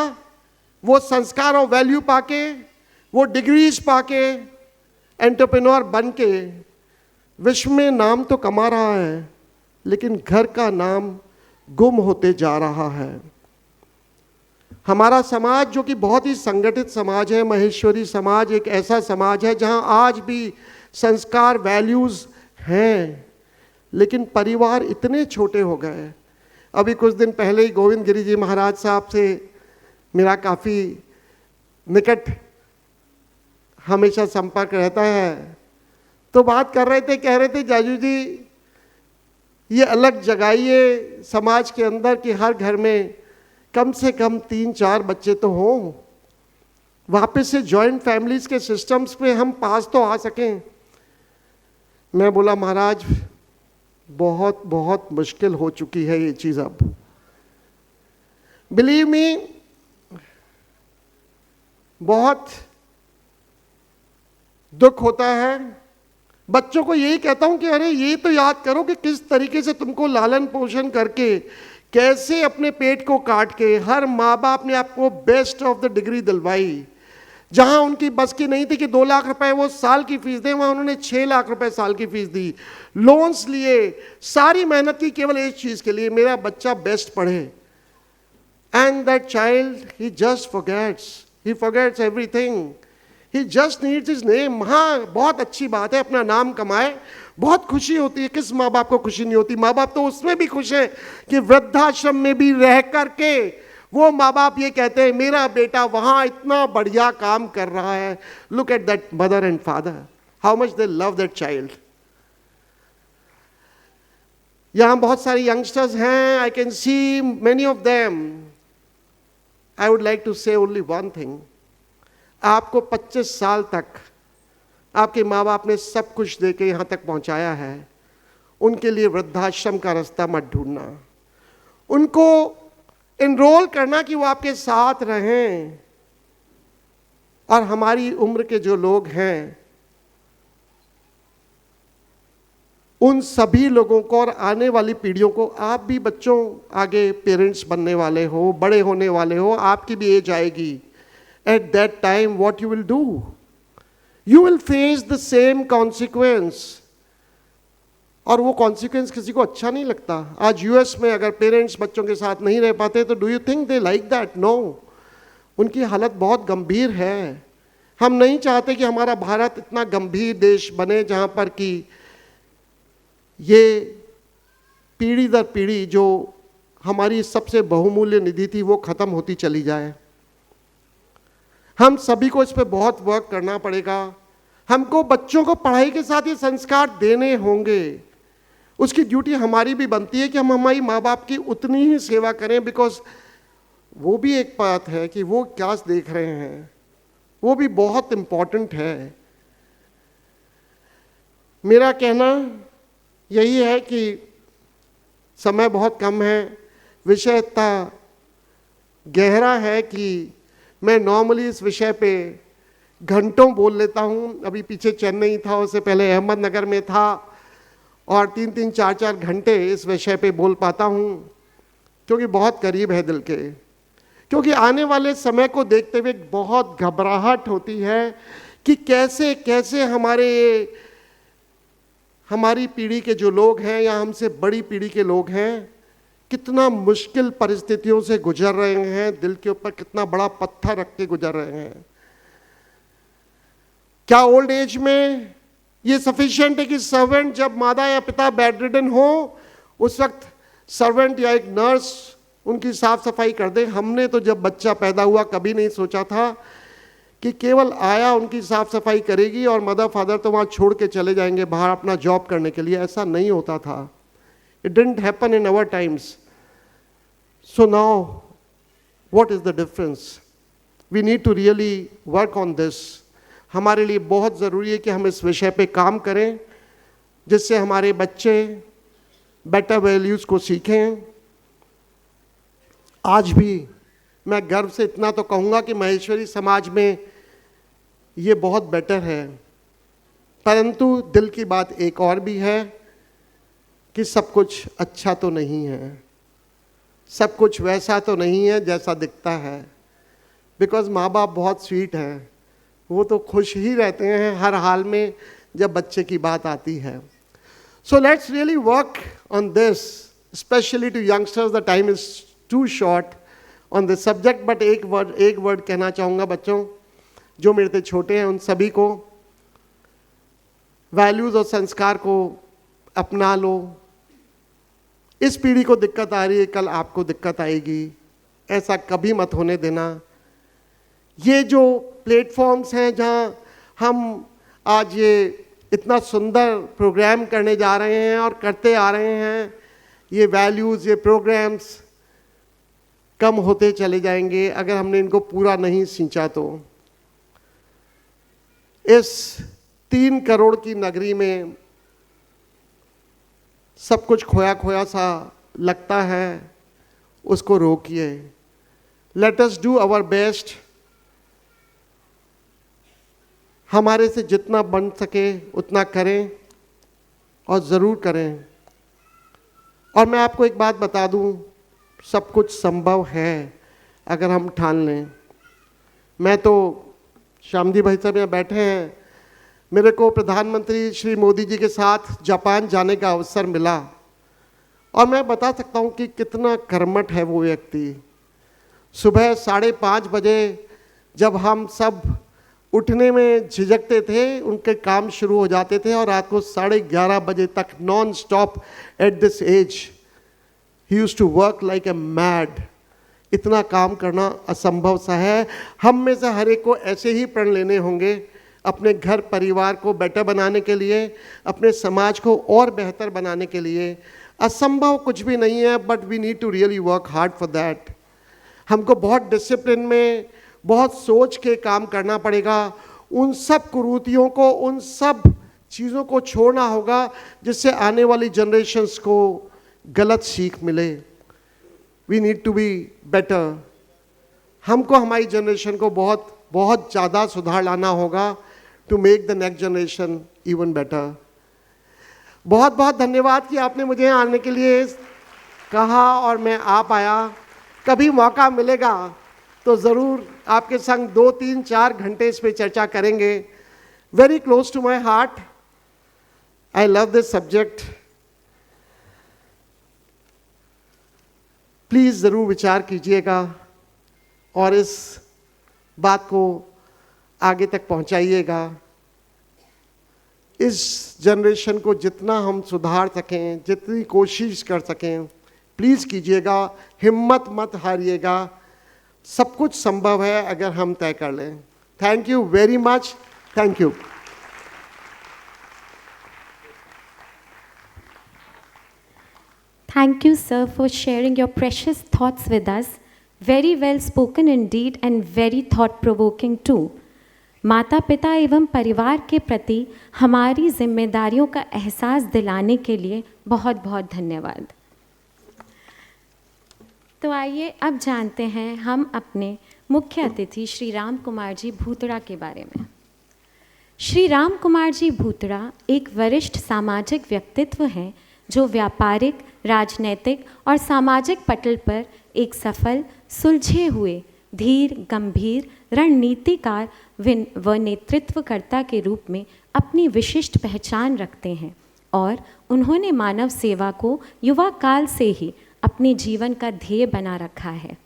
वो संस्कार और वैल्यू पाके, वो डिग्रीज पाके, एंटरप्रेन्योर बन के विश्व में नाम तो कमा रहा है, लेकिन घर का नाम गुम होते जा रहा है। हमारा समाज जो कि बहुत ही संगठित समाज है, महेश्वरी समाज एक ऐसा समाज है जहां आज भी संस्कार वैल्यूज हैं, लेकिन परिवार इतने छोटे हो गए। अभी कुछ दिन पहले ही गोविंद गिरी जी महाराज साहब से मेरा काफ़ी निकट हमेशा संपर्क रहता है, तो बात कर रहे थे, कह रहे थे जाजू जी ये अलग जगाइए समाज के अंदर कि हर घर में कम से कम 3-4 बच्चे तो हों, वापस से जॉइंट फैमिलीज के सिस्टम्स पे हम पास तो आ सकें। मैं बोला महाराज बहुत बहुत मुश्किल हो चुकी है ये चीज़ अब। बिलीव मी, बहुत दुख होता है। बच्चों को यही कहता हूं कि अरे ये तो याद करो कि किस तरीके से तुमको लालन पोषण करके, कैसे अपने पेट को काट के हर माँ बाप ने आपको बेस्ट ऑफ द डिग्री दिलवाई। जहां उनकी बस की नहीं थी कि 2 लाख रुपए वो साल की फीस दें, वहां उन्होंने 6 लाख रुपए साल की फीस दी, लोन्स लिए, सारी मेहनत की केवल एक चीज के लिए, मेरा बच्चा बेस्ट पढ़े। And that child he just forgets everything. He just needs his name. हाँ, बहुत अच्छी बात है, अपना नाम कमाए, बहुत खुशी होती है। किस माँ बाप को खुशी नहीं होती? माँ बाप तो उसमें भी खुश है कि वृद्धाश्रम में भी रह करके वो माँ बाप ये कहते हैं मेरा बेटा वहाँ इतना बढ़िया काम कर रहा है। Look at that mother and father, how much they love that child. यहाँ बहुत सारे यंगस्टर्स हैं, I can see many of them. I would like to say only one thing. आपको 25 साल तक आपके माँ बाप ने सब कुछ दे के यहाँ तक पहुँचाया है, उनके लिए वृद्धाश्रम का रास्ता मत ढूंढना। उनको एनरोल करना कि वो आपके साथ रहें। और हमारी उम्र के जो लोग हैं, उन सभी लोगों को और आने वाली पीढ़ियों को, आप भी बच्चों आगे पेरेंट्स बनने वाले हो, बड़े होने वाले हो, आपकी भी एज आएगी। At that time what you will do? You will face the same consequence. और वो कॉन्सिक्वेंस किसी को अच्छा नहीं लगता। आज यूएस में अगर पेरेंट्स बच्चों के साथ नहीं रह पाते तो do you think they like that? No, उनकी हालत बहुत गंभीर है। हम नहीं चाहते कि हमारा भारत इतना गंभीर देश बने जहाँ पर कि ये पीढ़ी दर पीढ़ी जो हमारी सबसे बहुमूल्य निधि थी वो ख़त्म होती चली जाए। हम सभी को इस पे बहुत वर्क करना पड़ेगा। हमको बच्चों को पढ़ाई के साथ ये संस्कार देने होंगे। उसकी ड्यूटी हमारी भी बनती है कि हम हमारी माँ बाप की उतनी ही सेवा करें, बिकॉज वो भी एक बात है कि वो क्या देख रहे हैं, वो भी बहुत इम्पॉर्टेंट है। मेरा कहना यही है कि समय बहुत कम है, विषय इतना गहरा है कि मैं नॉर्मली इस विषय पे घंटों बोल लेता हूँ। अभी पीछे चेन्नई था, उससे पहले अहमदनगर में था, और 3-3, 4-4 घंटे इस विषय पे बोल पाता हूँ क्योंकि बहुत करीब है दिल के। क्योंकि आने वाले समय को देखते हुए बहुत घबराहट होती है कि कैसे कैसे हमारी पीढ़ी के जो लोग हैं या हमसे बड़ी पीढ़ी के लोग हैं कितना मुश्किल परिस्थितियों से गुजर रहे हैं, दिल के ऊपर कितना बड़ा पत्थर रख के गुजर रहे हैं। क्या ओल्ड एज में ये सफिशिएंट है कि सर्वेंट जब माता या पिता बेड रिडन हो उस वक्त सर्वेंट या एक नर्स उनकी साफ सफाई कर दे? हमने तो जब बच्चा पैदा हुआ कभी नहीं सोचा था कि केवल आया उनकी साफ सफाई करेगी और मदर फादर तो वहाँ छोड़ के चले जाएंगे बाहर अपना जॉब करने के लिए। ऐसा नहीं होता था। It didn't happen in our times. So now, what is the difference? We need to really work on this. हमारे लिए बहुत ज़रूरी है कि हम इस विषय पे काम करें जिससे हमारे बच्चे बेटर वैल्यूज़ को सीखें। आज भी मैं गर्व से इतना तो कहूँगा कि महेश्वरी समाज में ये बहुत बेटर है, परंतु दिल की बात एक और भी है कि सब कुछ अच्छा तो नहीं है, सब कुछ वैसा तो नहीं है जैसा दिखता है। बिकॉज माँ बाप बहुत स्वीट हैं, वो तो खुश ही रहते हैं हर हाल में जब बच्चे की बात आती है। So let's really work on this, specially to youngsters. The time is too short on this subject, but एक वर्ड कहना चाहूँगा बच्चों जो मेरे से छोटे हैं उन सभी को, वैल्यूज़ और संस्कार को अपना लो। इस पीढ़ी को दिक्कत आ रही है, कल आपको दिक्कत आएगी, ऐसा कभी मत होने देना। ये जो प्लेटफॉर्म्स हैं जहाँ हम आज ये इतना सुंदर प्रोग्राम करने जा रहे हैं और करते आ रहे हैं, ये वैल्यूज़, ये प्रोग्राम्स कम होते चले जाएंगे अगर हमने इनको पूरा नहीं सींचा तो। इस 3 करोड़ की नगरी में सब कुछ खोया खोया सा लगता है, उसको रोकिए। Let us do our best. हमारे से जितना बन सके उतना करें और ज़रूर करें। और मैं आपको एक बात बता दूं, सब कुछ संभव है अगर हम ठान लें। मैं तो श्यामजी भाई साहब यहाँ बैठे हैं, मेरे को प्रधानमंत्री श्री मोदी जी के साथ जापान जाने का अवसर मिला और मैं बता सकता हूँ कि कितना कर्मठ है वो व्यक्ति। सुबह 5:30 बजे जब हम सब उठने में झिझकते थे, उनके काम शुरू हो जाते थे और रात को 11:30 बजे तक non stop. At this age he used to work like a mad. इतना काम करना असंभव सा है। हम में से हर एक को ऐसे ही प्रण लेने होंगे अपने घर परिवार को बेटर बनाने के लिए, अपने समाज को और बेहतर बनाने के लिए। असंभव कुछ भी नहीं है, but we need to really work hard for that. हमको बहुत डिसिप्लिन में, बहुत सोच के काम करना पड़ेगा। उन सब कुरीतियों को, उन सब चीज़ों को छोड़ना होगा जिससे आने वाली जनरेशन्स को गलत सीख मिले। We need to be better. हमको हमारी जनरेशन को बहुत बहुत ज़्यादा सुधार लाना होगा to make the next generation even better. बहुत बहुत धन्यवाद कि आपने मुझे आने के लिए कहा और मैं आ पाया। कभी मौका मिलेगा तो ज़रूर आपके संग 2, 3, 4 घंटे इस पर चर्चा करेंगे। Very close to my heart. I love this subject. Please ज़रूर विचार कीजिएगा और इस बात को आगे तक पहुंचाइएगा। इस जनरेशन को जितना हम सुधार सकें, जितनी कोशिश कर सकें, प्लीज़ कीजिएगा, हिम्मत मत हारिएगा। सब कुछ संभव है अगर हम तय कर लें। Thank you very much, thank you. Thank you, sir, for sharing your precious thoughts with us. Very well spoken indeed and very thought-provoking too. माता पिता एवं परिवार के प्रति हमारी जिम्मेदारियों का एहसास दिलाने के लिए बहुत बहुत धन्यवाद। तो आइए अब जानते हैं हम अपने मुख्य अतिथि श्री राम कुमार जी भूतड़ा के बारे में। श्री राम कुमार जी भूतड़ा एक वरिष्ठ सामाजिक व्यक्तित्व हैं जो व्यापारिक, राजनैतिक और सामाजिक पटल पर एक सफल, सुलझे हुए, धीर, गंभीर रणनीतिकार व नेतृत्वकर्ता के रूप में अपनी विशिष्ट पहचान रखते हैं और उन्होंने मानव सेवा को युवा काल से ही अपने जीवन का ध्येय बना रखा है।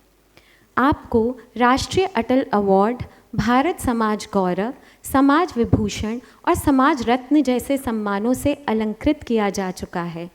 आपको राष्ट्रीय अटल अवार्ड, भारत समाज गौरव, समाज विभूषण और समाज रत्न जैसे सम्मानों से अलंकृत किया जा चुका है।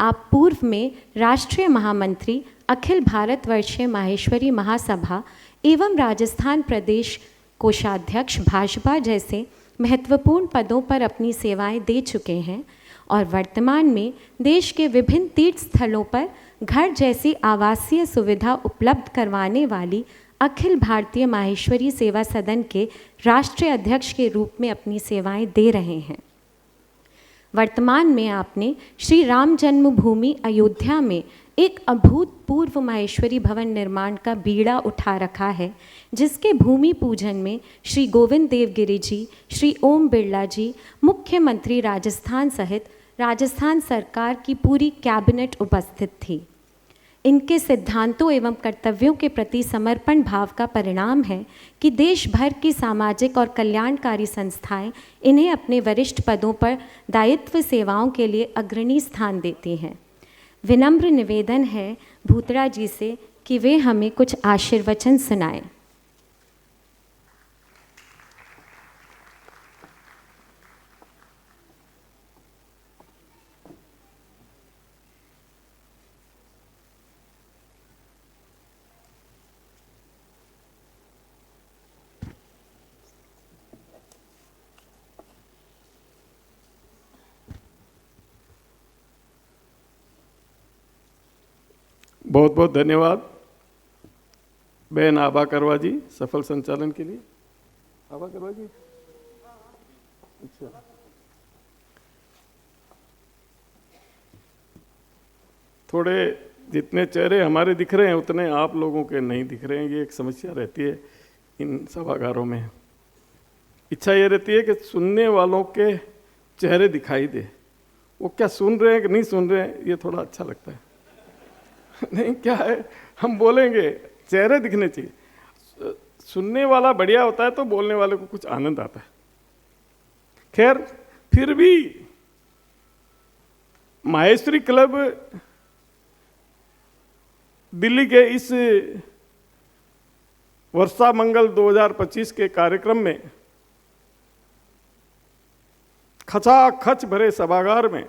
आप पूर्व में राष्ट्रीय महामंत्री, अखिल भारतवर्षीय माहेश्वरी महासभा एवं राजस्थान प्रदेश कोषाध्यक्ष भाजपा जैसे महत्वपूर्ण पदों पर अपनी सेवाएं दे चुके हैं और वर्तमान में देश के विभिन्न तीर्थ स्थलों पर घर जैसी आवासीय सुविधा उपलब्ध करवाने वाली अखिल भारतीय माहेश्वरी सेवा सदन के राष्ट्रीय अध्यक्ष के रूप में अपनी सेवाएं दे रहे हैं। वर्तमान में आपने श्री राम जन्मभूमि अयोध्या में एक अभूतपूर्व माहेश्वरी भवन निर्माण का बीड़ा उठा रखा है, जिसके भूमि पूजन में श्री गोविंद देवगिरी जी, श्री ओम बिरला जी, मुख्यमंत्री राजस्थान सहित राजस्थान सरकार की पूरी कैबिनेट उपस्थित थी। इनके सिद्धांतों एवं कर्तव्यों के प्रति समर्पण भाव का परिणाम है कि देश भर की सामाजिक और कल्याणकारी संस्थाएं इन्हें अपने वरिष्ठ पदों पर दायित्व सेवाओं के लिए अग्रणी स्थान देती हैं। विनम्र निवेदन है भूतड़ा जी से कि वे हमें कुछ आशीर्वचन सुनाएं। बहुत बहुत धन्यवाद बहन आभा करवा जी सफल संचालन के लिए। आभा करवा जी, अच्छा, थोड़े जितने चेहरे हमारे दिख रहे हैं उतने आप लोगों के नहीं दिख रहे हैं। ये एक समस्या रहती है इन सभागारों में। इच्छा ये रहती है कि सुनने वालों के चेहरे दिखाई दे, वो क्या सुन रहे हैं कि नहीं सुन रहे हैं, ये थोड़ा अच्छा लगता है। नहीं, क्या है, हम बोलेंगे, चेहरे दिखने चाहिए। सुनने वाला बढ़िया होता है तो बोलने वाले को कुछ आनंद आता है। खैर, फिर भी माहेश्वरी क्लब दिल्ली के इस वर्षा मंगल 2025 के कार्यक्रम में खचाखच भरे सभागार में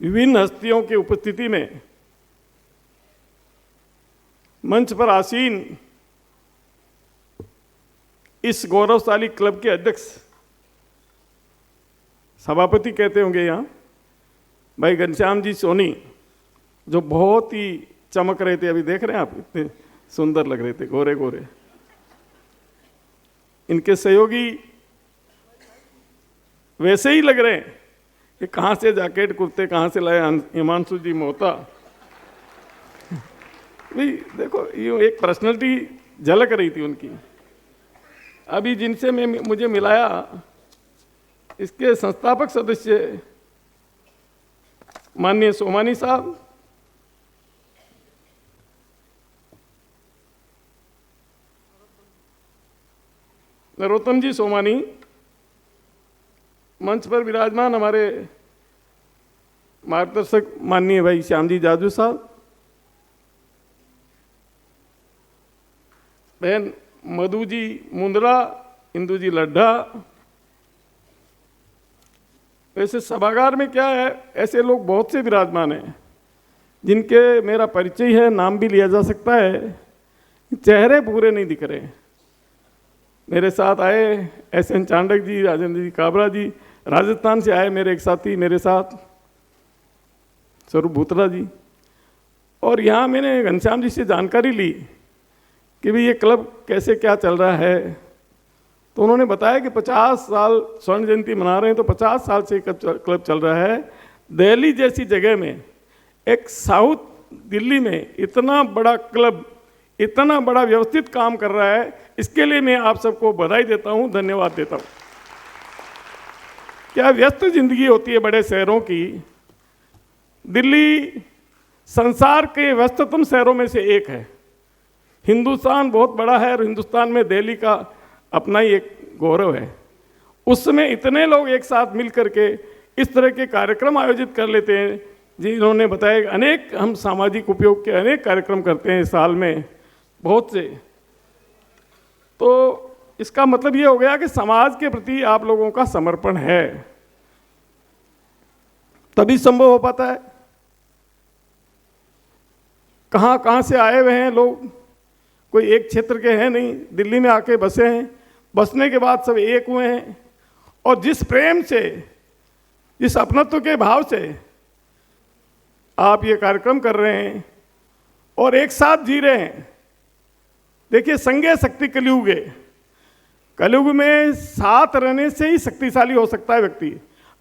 विभिन्न हस्तियों की उपस्थिति में मंच पर आसीन इस गौरवशाली क्लब के अध्यक्ष, सभापति कहते होंगे यहाँ, भाई घनश्याम जी सोनी, जो बहुत ही चमक रहे थे, अभी देख रहे हैं आप, इतने सुंदर लग रहे थे, गोरे गोरे। इनके सहयोगी वैसे ही लग रहे हैं कि कहाँ से जैकेट कुर्ते कहाँ से लाए हिमांशु जी मोहता। भाई देखो, ये एक पर्सनैलिटी झलक रही थी उनकी। अभी जिनसे मुझे मिलाया, इसके संस्थापक सदस्य माननीय सोमानी साहब, नरोत्तम जी सोमानी, मंच पर विराजमान हमारे मार्गदर्शक माननीय भाई श्याम जी जाजू साहब, बहन मधु जी मुंद्रा, इंदू जी लड्ढा, वैसे सभागार में क्या है, ऐसे लोग बहुत से विराजमान हैं जिनके मेरा परिचय है, नाम भी लिया जा सकता है, चेहरे पूरे नहीं दिख रहे। मेरे साथ आए SN चांडक जी, राजेंद्र जी काबरा जी, राजस्थान से आए मेरे एक साथी मेरे साथ स्वरूप भूतरा जी। और यहाँ मैंने घनश्याम जी से जानकारी ली कि भाई ये क्लब कैसे क्या चल रहा है, तो उन्होंने बताया कि 50 साल स्वर्ण जयंती मना रहे हैं, तो 50 साल से क्लब चल रहा है। दिल्ली जैसी जगह में, एक साउथ दिल्ली में इतना बड़ा क्लब, इतना बड़ा व्यवस्थित काम कर रहा है, इसके लिए मैं आप सबको बधाई देता हूँ, धन्यवाद देता हूँ। क्या व्यस्त जिंदगी होती है बड़े शहरों की। दिल्ली संसार के व्यस्ततम शहरों में से एक है। हिंदुस्तान बहुत बड़ा है और हिंदुस्तान में दिल्ली का अपना ही एक गौरव है। उसमें इतने लोग एक साथ मिल करके इस तरह के कार्यक्रम आयोजित कर लेते हैं, जिन्होंने बताया अनेक हम सामाजिक उपयोग के अनेक कार्यक्रम करते हैं साल में बहुत से। तो इसका मतलब ये हो गया कि समाज के प्रति आप लोगों का समर्पण है, तभी संभव हो पाता है। कहाँ कहाँ से आए हुए हैं लोग, कोई एक क्षेत्र के हैं नहीं, दिल्ली में आके बसे हैं, बसने के बाद सब एक हुए हैं और जिस प्रेम से, जिस अपनत्व के भाव से आप ये कार्यक्रम कर रहे हैं और एक साथ जी रहे हैं। देखिए, संगे शक्ति कलयुग है। कलयुग में साथ रहने से ही शक्तिशाली हो सकता है व्यक्ति।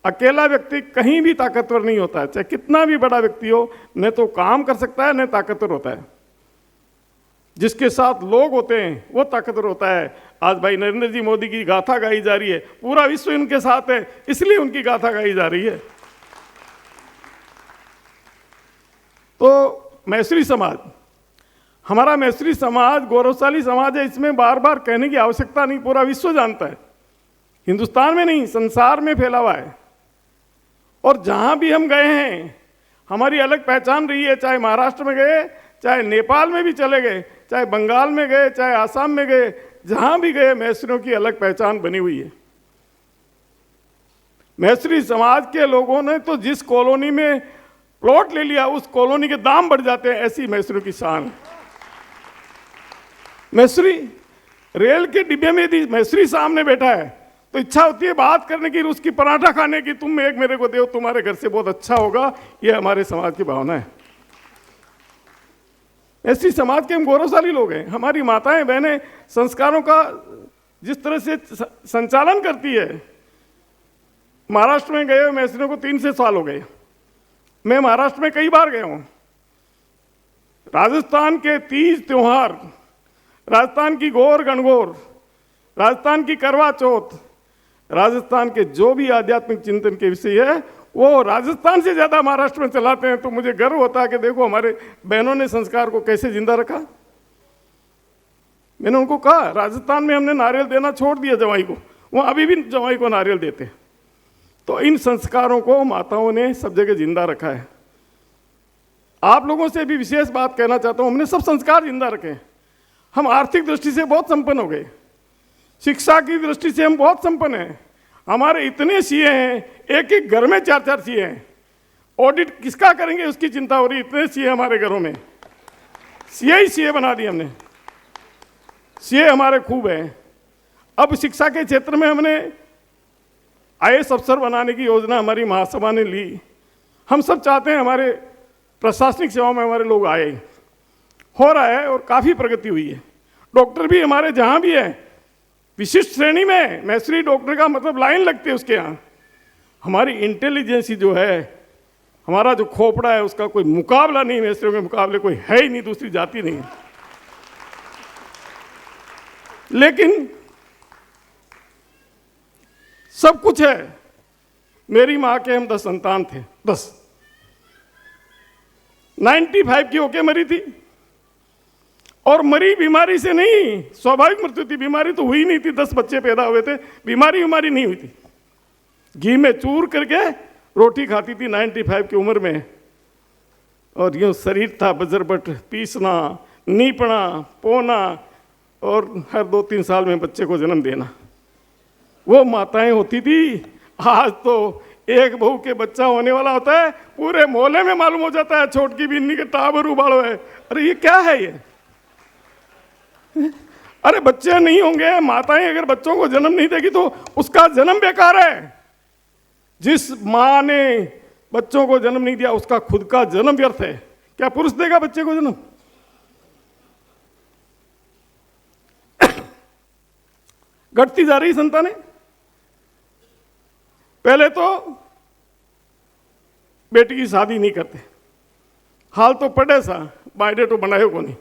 अकेला व्यक्ति कहीं भी ताकतवर नहीं होता है, चाहे कितना भी बड़ा व्यक्ति हो, न तो काम कर सकता है न ताकतवर होता है। जिसके साथ लोग होते हैं वो ताकतवर होता है। आज भाई नरेंद्र जी मोदी की गाथा गाई जा रही है, पूरा विश्व उनके साथ है, इसलिए उनकी गाथा गाई जा रही है। तो मैत्री समाज, हमारा मैत्री समाज गौरवशाली समाज है, इसमें बार बार कहने की आवश्यकता नहीं, पूरा विश्व जानता है। हिंदुस्तान में नहीं, संसार में फैला हुआ है। और जहां भी हम गए हैं हमारी अलग पहचान रही है, चाहे महाराष्ट्र में गए, चाहे नेपाल में भी चले गए, चाहे बंगाल में गए, चाहे आसाम में गए, जहां भी गए मैत्रियों की अलग पहचान बनी हुई है। मैत्री समाज के लोगों ने तो जिस कॉलोनी में प्लॉट ले लिया उस कॉलोनी के दाम बढ़ जाते हैं, ऐसी मैत्रियों की शान। मैत्री रेल के डिब्बे में यदि मैत्री सामने बैठा है तो इच्छा होती है बात करने की, उसकी पराठा खाने की, तुम एक मेरे को दो, तुम्हारे घर से बहुत अच्छा होगा। ये हमारे समाज की भावना है। ऐसी समाज के हम गौरवशाली लोग हैं। हमारी माताएं बहनें संस्कारों का जिस तरह से संचालन करती है। महाराष्ट्र में गए हुए मैत्रियों को 3 से साल हो गए। मैं महाराष्ट्र में कई बार गया हूं। राजस्थान के तीज त्योहार, राजस्थान की गौर गणगौर, राजस्थान की करवा चौथ, राजस्थान के जो भी आध्यात्मिक चिंतन के विषय है वो राजस्थान से ज्यादा महाराष्ट्र में चलाते हैं। तो मुझे गर्व होता है कि देखो हमारे बहनों ने संस्कार को कैसे जिंदा रखा। मैंने उनको कहा, राजस्थान में हमने नारियल देना छोड़ दिया जवाई को, वहां अभी भी जवाई को नारियल देते। तो इन संस्कारों को माताओं ने सब जगह जिंदा रखा है। आप लोगों से भी विशेष बात कहना चाहता हूं, हमने सब संस्कार जिंदा रखे। हम आर्थिक दृष्टि से बहुत संपन्न हो गए, शिक्षा की दृष्टि से हम बहुत संपन्न हैं। हमारे इतने सीए हैं, एक एक घर में 4-4 सीए हैं। ऑडिट किसका करेंगे उसकी चिंता हो रही, इतने सीए हमारे घरों में। सीए ही सीए बना दिए हमने, सीए हमारे खूब हैं। अब शिक्षा के क्षेत्र में हमने IAS अफसर बनाने की योजना हमारी महासभा ने ली। हम सब चाहते हैं हमारे प्रशासनिक सेवा में हमारे लोग आए, हो रहा है और काफ़ी प्रगति हुई है। डॉक्टर भी हमारे जहाँ भी है विशिष्ट श्रेणी में, मैत्री डॉक्टर का मतलब लाइन लगती है उसके यहाँ। हमारी इंटेलिजेंसी जो है, हमारा जो खोपड़ा है, उसका कोई मुकाबला नहीं, मैत्रियों के मुकाबले कोई है ही नहीं, दूसरी जाति नहीं। लेकिन सब कुछ है। मेरी माँ के हम 10 संतान थे, 10। 95 की होके मरी थी और मरी बीमारी से नहीं, स्वाभाविक मृत्यु थी। बीमारी तो हुई नहीं थी, 10 बच्चे पैदा हुए थे, बीमारी नहीं हुई थी। घी में चूर करके रोटी खाती थी 95 की उम्र में। और यूँ शरीर था बजरबट, पीसना, नीपना, पोना और हर 2-3 साल में बच्चे को जन्म देना। वो माताएं होती थी। आज तो एक बहू के बच्चा होने वाला होता है, पूरे मोहल्ले में मालूम हो जाता है छोटकी बिन्नी के टाबर उबालो है। अरे ये क्या है ये? अरे बच्चे नहीं होंगे, माताएं अगर बच्चों को जन्म नहीं देगी तो उसका जन्म बेकार है। जिस माँ ने बच्चों को जन्म नहीं दिया उसका खुद का जन्म व्यर्थ है। क्या पुरुष देगा बच्चे को जन्म? घटती जा रही संतानें। पहले तो बेटी की शादी नहीं करते, हाल तो पड़े सा बायोडेटा बनाए को नहीं।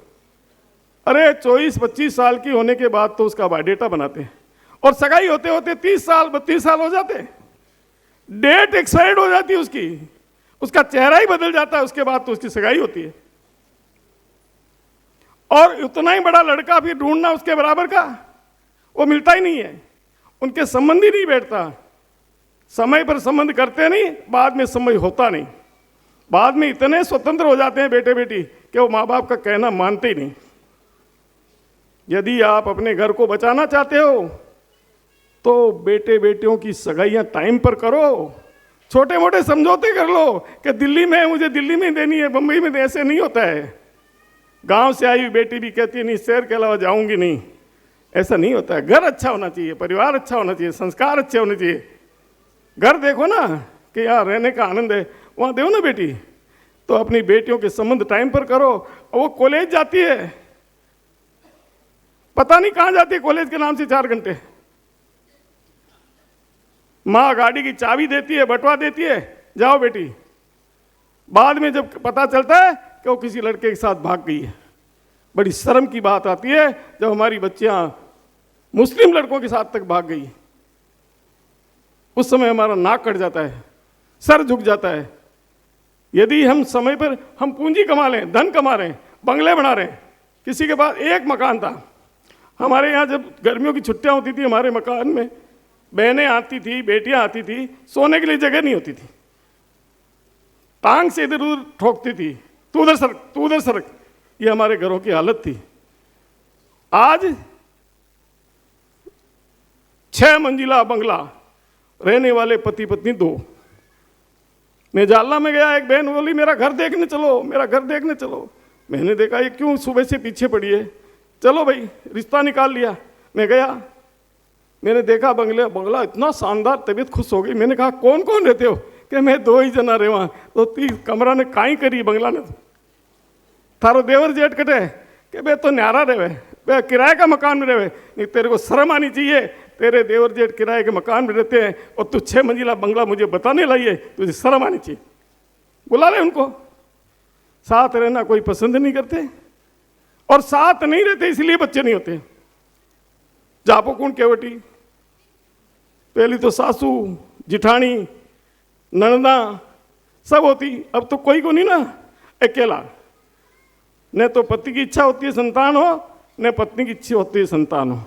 अरे 24-25 साल की होने के बाद तो उसका बायोडेटा बनाते हैं, और सगाई होते होते 30 साल 32 साल हो जाते हैं। डेट एक्सपायर्ड हो जाती है उसकी, उसका चेहरा ही बदल जाता है, उसके बाद तो उसकी सगाई होती है। और उतना ही बड़ा लड़का फिर ढूंढना उसके बराबर का, वो मिलता ही नहीं है। उनके संबंध ही नहीं बैठता, समय पर संबंध करते नहीं, बाद में समय होता नहीं। बाद में इतने स्वतंत्र हो जाते हैं बेटे बेटी कि वो माँ बाप का कहना मानते ही नहीं। यदि आप अपने घर को बचाना चाहते हो तो बेटे बेटियों की सगाइयाँ टाइम पर करो। छोटे मोटे समझौते कर लो कि दिल्ली में मुझे दिल्ली में देनी है, बम्बई में ऐसे नहीं होता है। गांव से आई हुई बेटी भी कहती है नहीं, शहर के अलावा जाऊंगी नहीं, ऐसा नहीं होता है। घर अच्छा होना चाहिए, परिवार अच्छा होना चाहिए, संस्कार अच्छे होने चाहिए। घर देखो ना कि यहाँ रहने का आनंद है, वहाँ दो ना बेटी। तो अपनी बेटियों के संबंध टाइम पर करो। और वो कॉलेज जाती है, पता नहीं कहाँ जाती है कॉलेज के नाम से 4 घंटे। माँ गाड़ी की चाबी देती है, बटवा देती है, जाओ बेटी। बाद में जब पता चलता है कि वो किसी लड़के के साथ भाग गई है, बड़ी शर्म की बात आती है जब हमारी बच्चियां मुस्लिम लड़कों के साथ तक भाग गई। उस समय हमारा नाक कट जाता है, सर झुक जाता है। यदि हम समय पर हम पूंजी कमा लें, धन कमा रहे हैं, बंगले बना रहे हैं। किसी के पास एक मकान था। हमारे यहाँ जब गर्मियों की छुट्टियां होती थी, हमारे मकान में बहनें आती थी, बेटियां आती थी, सोने के लिए जगह नहीं होती थी। टांग से इधर उधर ठोकती थी, तू उधर सरक, तू उधर सरक। ये हमारे घरों की हालत थी। आज 6 मंजिला बंगला, रहने वाले पति पत्नी 2। मैं जालना में गया, एक बहन बोली मेरा घर देखने चलो, मेरा घर देखने चलो। मैंने देखा ये क्यों सुबह से पीछे पड़ी है, चलो भाई, रिश्ता निकाल लिया। मैं गया, मैंने देखा बंगला इतना शानदार, तबीयत खुश हो गई। मैंने कहा कौन कौन रहते हो? कि मैं 2 ही जना रहे वहाँ। तो 30 कमरा ने काई करी बंगला ने, थारो देवर जेठ कटे कि बे तो न्यारा रहे, बे किराए का मकान में रहे। नहीं, तेरे को शर्म आनी चाहिए, तेरे देवर जेठ किराए के मकान में रहते हैं और तू 6 मंजिला बंगला मुझे बताने लाई है, तुझे शर्म आनी चाहिए। बुला ले उनको। साथ रहना कोई पसंद नहीं करते, और साथ नहीं रहते इसलिए बच्चे नहीं होते। जापो कौन केवटी, पहली तो सासू जिठानी ननदा सब होती, अब तो कोई को नहीं ना, अकेला। न तो पति की इच्छा होती है संतान हो, न पत्नी की इच्छा होती है संतान हो।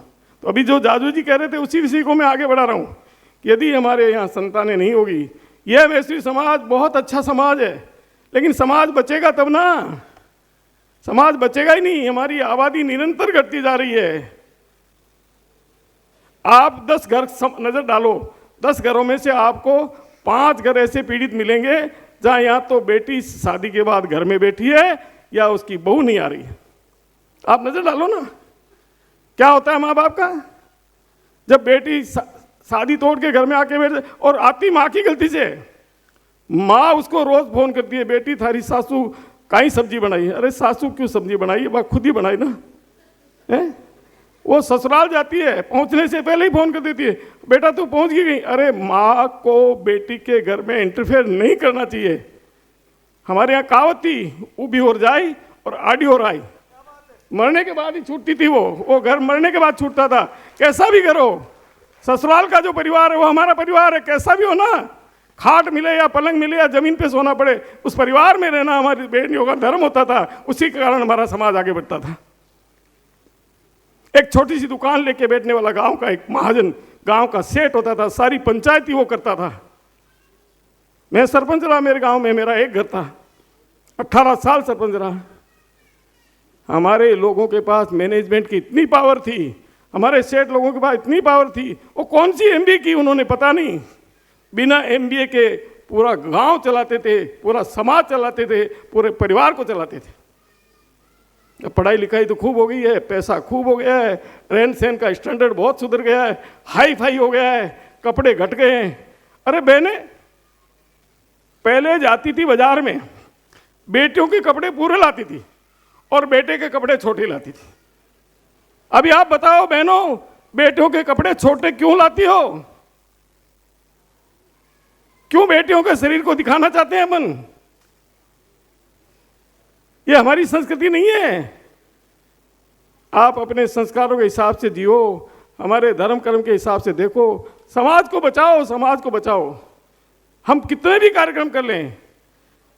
तो अभी जो जाजू जी कह रहे थे उसी विषय को मैं आगे बढ़ा रहा हूँ कि यदि हमारे यहाँ संतानें नहीं होगी, यह वैश्विक समाज बहुत अच्छा समाज है, लेकिन समाज बचेगा तब ना। समाज बचेगा ही नहीं, हमारी आबादी निरंतर घटती जा रही है। आप 10 घर नजर डालो, 10 घरों में से आपको 5 घर ऐसे पीड़ित मिलेंगे जहां या तो बेटी शादी के बाद घर में बैठी है या उसकी बहू नहीं आ रही है। आप नजर डालो ना, क्या होता है माँ बाप का। जब बेटी शादी तोड़ के घर में आके बैठ, और आती माँ की गलती से, माँ उसको रोज फोन करती है, बेटी थारी सासू काई सब्जी बनाई है। अरे सासू क्यों सब्जी बनाई है, बात खुद ही बनाई ना है। वो ससुराल जाती है, पहुंचने से पहले ही फोन कर देती है, बेटा तू पहुंच गई। अरे माँ को बेटी के घर में इंटरफेयर नहीं करना चाहिए। हमारे यहाँ कहावत थी, ऊभी और जाई और आड़ी और आई। मरने के बाद ही छूटती थी वो घर मरने के बाद छूटता था। कैसा भी करो, ससुराल का जो परिवार है वो हमारा परिवार है, कैसा भी हो ना। खाट मिले या पलंग मिले या जमीन पे सोना पड़े, उस परिवार में रहना हमारी बेटियों का धर्म होता था। उसी के कारण हमारा समाज आगे बढ़ता था। एक छोटी सी दुकान लेके बैठने वाला गांव का एक महाजन, गांव का सेठ होता था, सारी पंचायत ही वो करता था। मैं सरपंच रहा मेरे गांव में, मेरा एक घर था, 18 साल सरपंच रहा। हमारे लोगों के पास मैनेजमेंट की इतनी पावर थी, हमारे सेठ लोगों के पास इतनी पावर थी, वो कौन सी एमबी की उन्होंने पता नहीं, बिना MBA के पूरा गांव चलाते थे, पूरा समाज चलाते थे, पूरे परिवार को चलाते थे। पढ़ाई लिखाई तो खूब हो गई है, पैसा खूब हो गया है, रहन सहन का स्टैंडर्ड बहुत सुधर गया है, हाई फाई हो गया है, कपड़े घट गए हैं। अरे बहने पहले जाती थी बाजार में, बेटियों के कपड़े पूरे लाती थी और बेटे के कपड़े छोटे लाती थी। अभी आप बताओ बहनों, बेटियों के कपड़े छोटे क्यों लाती हो? क्यों बेटियों के शरीर को दिखाना चाहते हैं अपन? ये हमारी संस्कृति नहीं है। आप अपने संस्कारों के हिसाब से जियो, हमारे धर्म कर्म के हिसाब से देखो, समाज को बचाओ, समाज को बचाओ। हम कितने भी कार्यक्रम कर लें।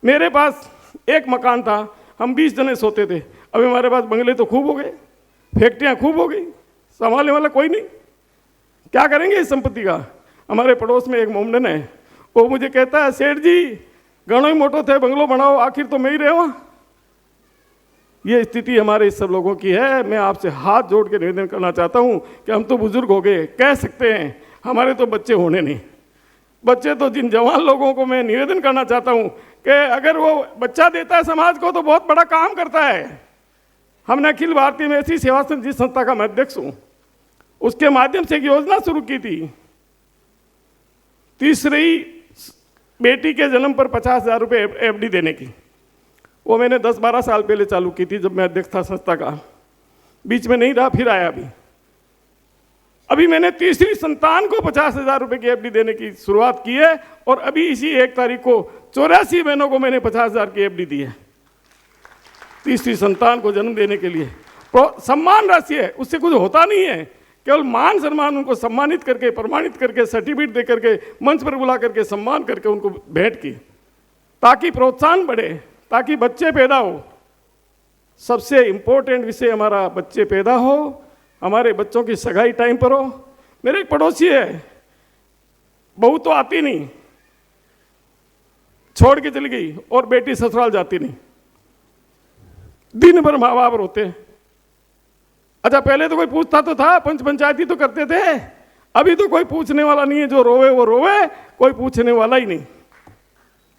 मेरे पास एक मकान था, हम 20 जने सोते थे। अभी हमारे पास बंगले तो खूब हो गए, फैक्ट्रियां खूब हो गई, संभालने वाला कोई नहीं। क्या करेंगे इस संपत्ति का? हमारे पड़ोस में एक मोमडन है, वो मुझे कहता है, सेठ जी घणो ही मोटो थे, बंगलो बनाओ, आखिर तो मैं ही रहे वहां। ये स्थिति हमारे सब लोगों की है। मैं आपसे हाथ जोड़ के निवेदन करना चाहता हूं कि हम तो बुजुर्ग हो गए, कह सकते हैं, हमारे तो बच्चे होने नहीं। बच्चे तो जिन जवान लोगों को मैं निवेदन करना चाहता हूं कि अगर वो बच्चा देता है समाज को तो बहुत बड़ा काम करता है। हमने अखिल भारतीय मैत्री सेवा संघ जिस संस्था का मैं अध्यक्ष हूं, उसके माध्यम से एक योजना शुरू की थी, तीसरी बेटी के जन्म पर 50,000 रुपये FD देने की। वो मैंने 10-12 साल पहले चालू की थी, जब मैं अध्यक्ष था संस्था का। बीच में नहीं रहा, फिर आया। अभी मैंने तीसरी संतान को 50,000 रुपये की FD देने की शुरुआत की है, और अभी इसी 1 तारीख को 84 बहनों को मैंने 50,000 की FD दी है, तीसरी संतान को जन्म देने के लिए। तो सम्मान राशि है, उससे कुछ होता नहीं है, केवल मान सम्मान, उनको सम्मानित करके, प्रमाणित करके, सर्टिफिकेट दे करके, मंच पर बुला करके सम्मान करके उनको भेंट की, ताकि प्रोत्साहन बढ़े, ताकि बच्चे पैदा हो। सबसे इंपॉर्टेंट विषय हमारा बच्चे पैदा हो, हमारे बच्चों की सगाई टाइम पर हो। मेरे एक पड़ोसी है, बहू तो आती नहीं, छोड़ के चली गई, और बेटी ससुराल जाती नहीं। दिन भर माँ बाप रोते हैं। अच्छा, पहले तो कोई पूछता तो था, पंचायती तो करते थे, अभी तो कोई पूछने वाला नहीं है। जो रोवे वो रोवे, कोई पूछने वाला ही नहीं।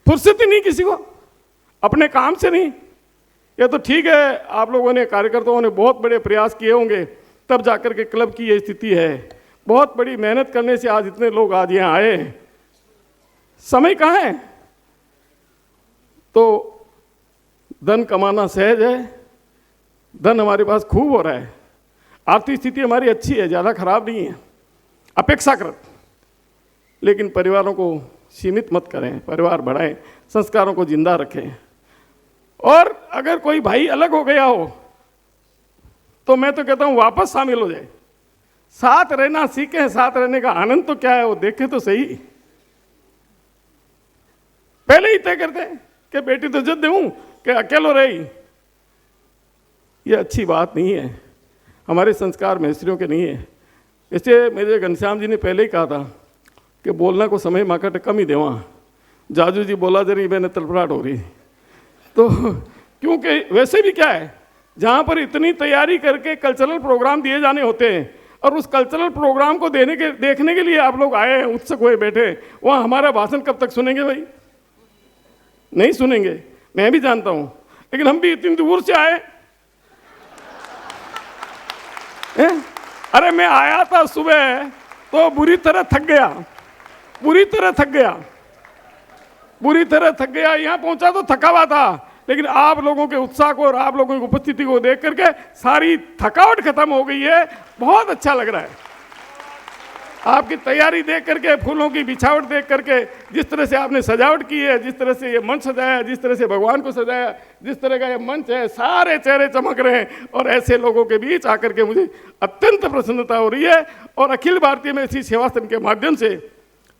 फुर्सत ही नहीं किसी को, अपने काम से नहीं। ये तो ठीक है, आप लोगों ने, कार्यकर्ताओं ने बहुत बड़े प्रयास किए होंगे, तब जाकर के क्लब की ये स्थिति है। बहुत बड़ी मेहनत करने से आज इतने लोग आज यहाँ आए। समय कहाँ है? तो धन कमाना सहज है, धन हमारे पास खूब हो रहा है, आर्थिक स्थिति हमारी अच्छी है, ज़्यादा खराब नहीं है अपेक्षाकृत। लेकिन परिवारों को सीमित मत करें, परिवार बढ़ाएं, संस्कारों को जिंदा रखें। और अगर कोई भाई अलग हो गया हो तो मैं तो कहता हूं वापस शामिल हो जाए, साथ रहना सीखें। साथ रहने का आनंद तो क्या है वो देखें तो सही। पहले ही तय करते हैं कि बेटी तो जद दूं कि अकेलो रही, ये अच्छी बात नहीं है, हमारे संस्कार मैत्रियों के नहीं है। इससे मेरे घनश्याम जी ने पहले ही कहा था कि बोलना को समय माकट कम ही देवा। जाजू जी बोला जरी मैंने तड़फड़ाहट हो रही। तो क्योंकि वैसे भी क्या है, जहाँ पर इतनी तैयारी करके कल्चरल प्रोग्राम दिए जाने होते हैं, और उस कल्चरल प्रोग्राम को देखने के लिए आप लोग आए हैं, उत्सुक हुए बैठे, वहाँ हमारा भाषण कब तक सुनेंगे भाई? नहीं सुनेंगे, मैं भी जानता हूँ। लेकिन हम भी इतनी दूर से आए हैं? अरे मैं आया था सुबह तो बुरी तरह थक गया, बुरी तरह थक गया। यहाँ पहुंचा तो थका हुआ था, लेकिन आप लोगों के उत्साह को और आप लोगों की उपस्थिति को देख करके सारी थकावट खत्म हो गई है। बहुत अच्छा लग रहा है आपकी तैयारी देख करके, फूलों की बिछावट देख करके, जिस तरह से आपने सजावट की है, जिस तरह से ये मंच सजाया, जिस तरह से भगवान को सजाया, जिस तरह का ये मंच है, सारे चेहरे चमक रहे हैं। और ऐसे लोगों के बीच आकर के मुझे अत्यंत प्रसन्नता हो रही है। और अखिल भारतीय मैत्री सेवा संघ के माध्यम से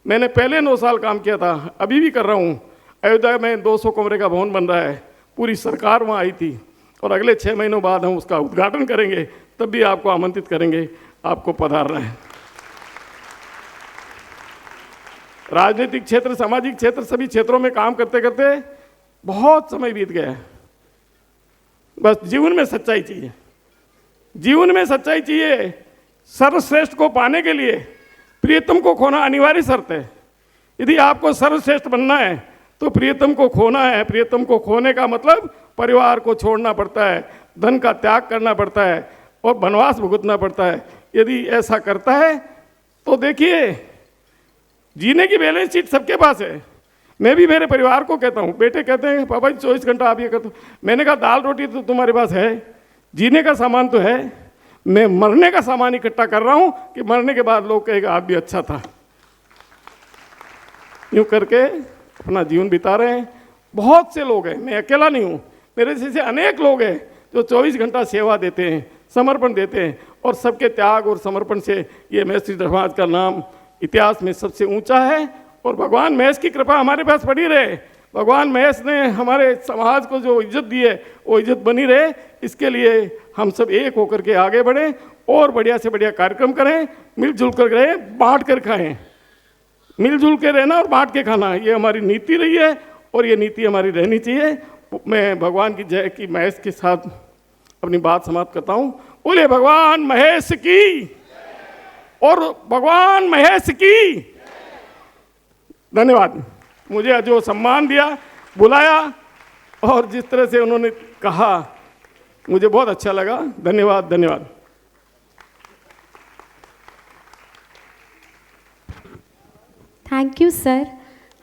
मैंने पहले 9 साल काम किया था, अभी भी कर रहा हूँ। अयोध्या में 200 कमरे का भवन बन रहा है, पूरी सरकार वहाँ आई थी, और अगले 6 महीनों बाद हम उसका उद्घाटन करेंगे, तब भी आपको आमंत्रित करेंगे, आपको पधारना है। राजनीतिक क्षेत्र, सामाजिक क्षेत्र, सभी क्षेत्रों में काम करते करते बहुत समय बीत गया है। बस जीवन में सच्चाई चाहिए, जीवन में सच्चाई चाहिए। सर्वश्रेष्ठ को पाने के लिए प्रियतम को खोना अनिवार्य शर्त है। यदि आपको सर्वश्रेष्ठ बनना है तो प्रियतम को खोना है। प्रियतम को खोने का मतलब परिवार को छोड़ना पड़ता है, धन का त्याग करना पड़ता है और वनवास भुगतना पड़ता है। यदि ऐसा करता है तो देखिए जीने की बैलेंस शीट सबके पास है। मैं भी मेरे परिवार को कहता हूँ, बेटे कहते हैं पापा जी 24 घंटा आप ये करते हो। मैंने कहा दाल रोटी तो तुम्हारे पास है, जीने का सामान तो है, मैं मरने का सामान इकट्ठा कर रहा हूँ कि मरने के बाद लोग कहेगा आप भी अच्छा था। यूँ करके अपना जीवन बिता रहे हैं। बहुत से लोग हैं, मैं अकेला नहीं हूँ, मेरे जैसे अनेक लोग हैं जो 24 घंटा सेवा देते हैं, समर्पण देते हैं और सबके त्याग और समर्पण से ये मैत्री समाज का नाम इतिहास में सबसे ऊंचा है। और भगवान महेश की कृपा हमारे पास पड़ी रहे। भगवान महेश ने हमारे समाज को जो इज्जत दी है वो इज्जत बनी रहे, इसके लिए हम सब एक होकर के आगे बढ़ें और बढ़िया से बढ़िया कार्यक्रम करें, मिलजुल कर रहें, बांट कर खाएं। मिलजुल के रहना और बांट के खाना ये हमारी नीति रही है और ये नीति हमारी रहनी चाहिए। मैं भगवान की जय की महेश के साथ अपनी बात समाप्त करता हूँ। बोले भगवान महेश की और भगवान महेश की। धन्यवाद। मुझे जो सम्मान दिया, बुलाया और जिस तरह से उन्होंने कहा मुझे बहुत अच्छा लगा। धन्यवाद धन्यवाद। Thank you sir.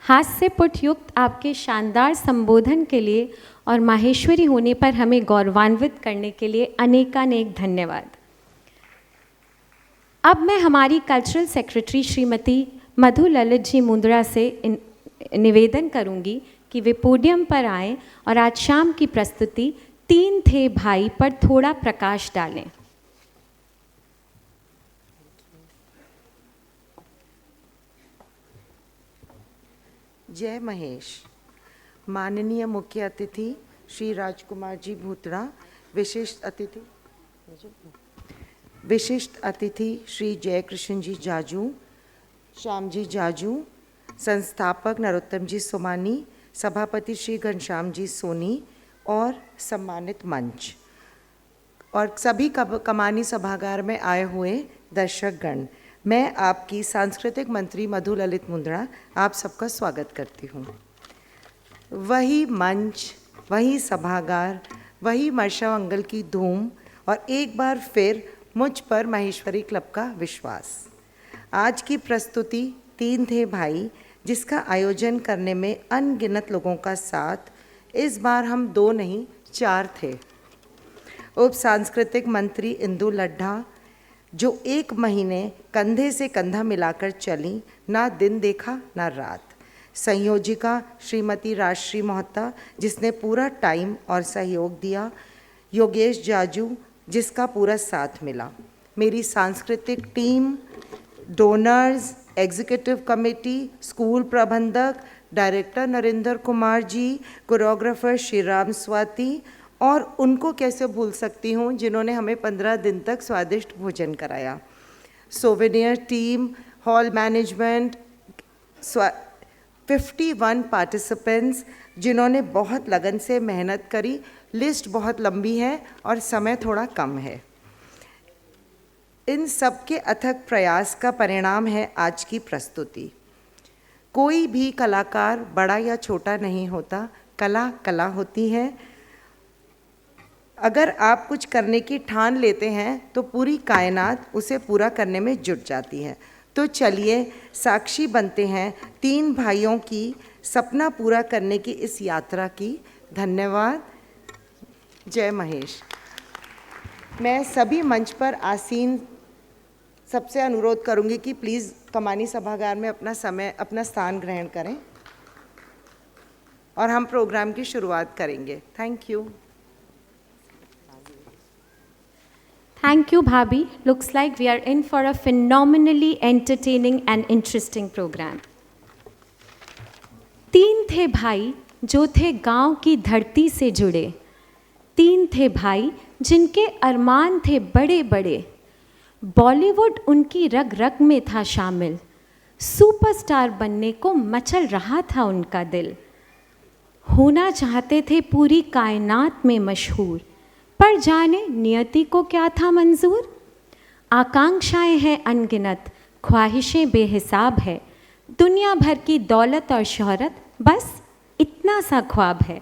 हास्य पुट युक्त आपके शानदार संबोधन के लिए और माहेश्वरी होने पर हमें गौरवान्वित करने के लिए अनेकानेक धन्यवाद। अब मैं हमारी कल्चरल सेक्रेटरी श्रीमती मधु ललित जी मुंद्रा से निवेदन करूंगी कि वे पोडियम पर आएं और आज शाम की प्रस्तुति 3 थे भाई पर थोड़ा प्रकाश डालें। जय महेश। माननीय मुख्य अतिथि श्री राजकुमार जी भूतड़ा, विशिष्ट अतिथि श्री जयकृष्ण जी जाजू, श्याम जी जाजू, संस्थापक नरोत्तम जी सोमानी, सभापति श्री घनश्याम जी सोनी और सम्मानित मंच और सभी कमानी सभागार में आए हुए दर्शकगण, मैं आपकी सांस्कृतिक मंत्री मधु ललित मुंद्रा आप सबका स्वागत करती हूँ। वही मंच, वही सभागार, वही मर्शामंगल की धूम और एक बार फिर मुझ पर माहेश्वरी क्लब का विश्वास। आज की प्रस्तुति 3 थे भाई, जिसका आयोजन करने में अनगिनत लोगों का साथ, इस बार हम 2 नहीं 4 थे। उप सांस्कृतिक मंत्री इंदु लड्ढा जो 1 महीने कंधे से कंधा मिलाकर चली, ना दिन देखा ना रात। संयोजिका श्रीमती राजश्री मोहता जिसने पूरा टाइम और सहयोग दिया। योगेश जाजू जिसका पूरा साथ मिला। मेरी सांस्कृतिक team, donors, executive committee, school प्रबंधक, डायरेक्टर नरेंद्र कुमार जी, कोरियोग्राफर श्रीराम स्वाति और उनको कैसे भूल सकती हूँ जिन्होंने हमें 15 दिन तक स्वादिष्ट भोजन कराया। Souvenir team, hall management, 51 participants जिन्होंने बहुत लगन से मेहनत करी। लिस्ट बहुत लंबी है और समय थोड़ा कम है। इन सब के अथक प्रयास का परिणाम है आज की प्रस्तुति। कोई भी कलाकार बड़ा या छोटा नहीं होता, कला कला होती है। अगर आप कुछ करने की ठान लेते हैं तो पूरी कायनात उसे पूरा करने में जुट जाती है। तो चलिए साक्षी बनते हैं 3 भाइयों की सपना पूरा करने की इस यात्रा की। धन्यवाद। जय महेश। मैं सभी मंच पर आसीन सबसे अनुरोध करूंगी कि प्लीज़ कमानी सभागार में अपना स्थान ग्रहण करें और हम प्रोग्राम की शुरुआत करेंगे। Thank you. Thank you, Bhabhi. Looks like we are in for a phenomenally entertaining and interesting program. 3 थे भाई जो थे गांव की धरती से जुड़े। 3 थे भाई जिनके अरमान थे बड़े बड़े। बॉलीवुड उनकी रग रग में था शामिल। सुपरस्टार बनने को मचल रहा था उनका दिल। होना चाहते थे पूरी कायनात में मशहूर, पर जाने नियति को क्या था मंजूर। आकांक्षाएं हैं अनगिनत, ख्वाहिशें बेहिसाब है, दुनिया भर की दौलत और शोहरत बस इतना सा ख्वाब है.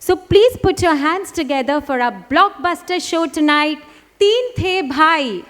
So please put your hands together for our blockbuster show tonight. तीन थे भाई.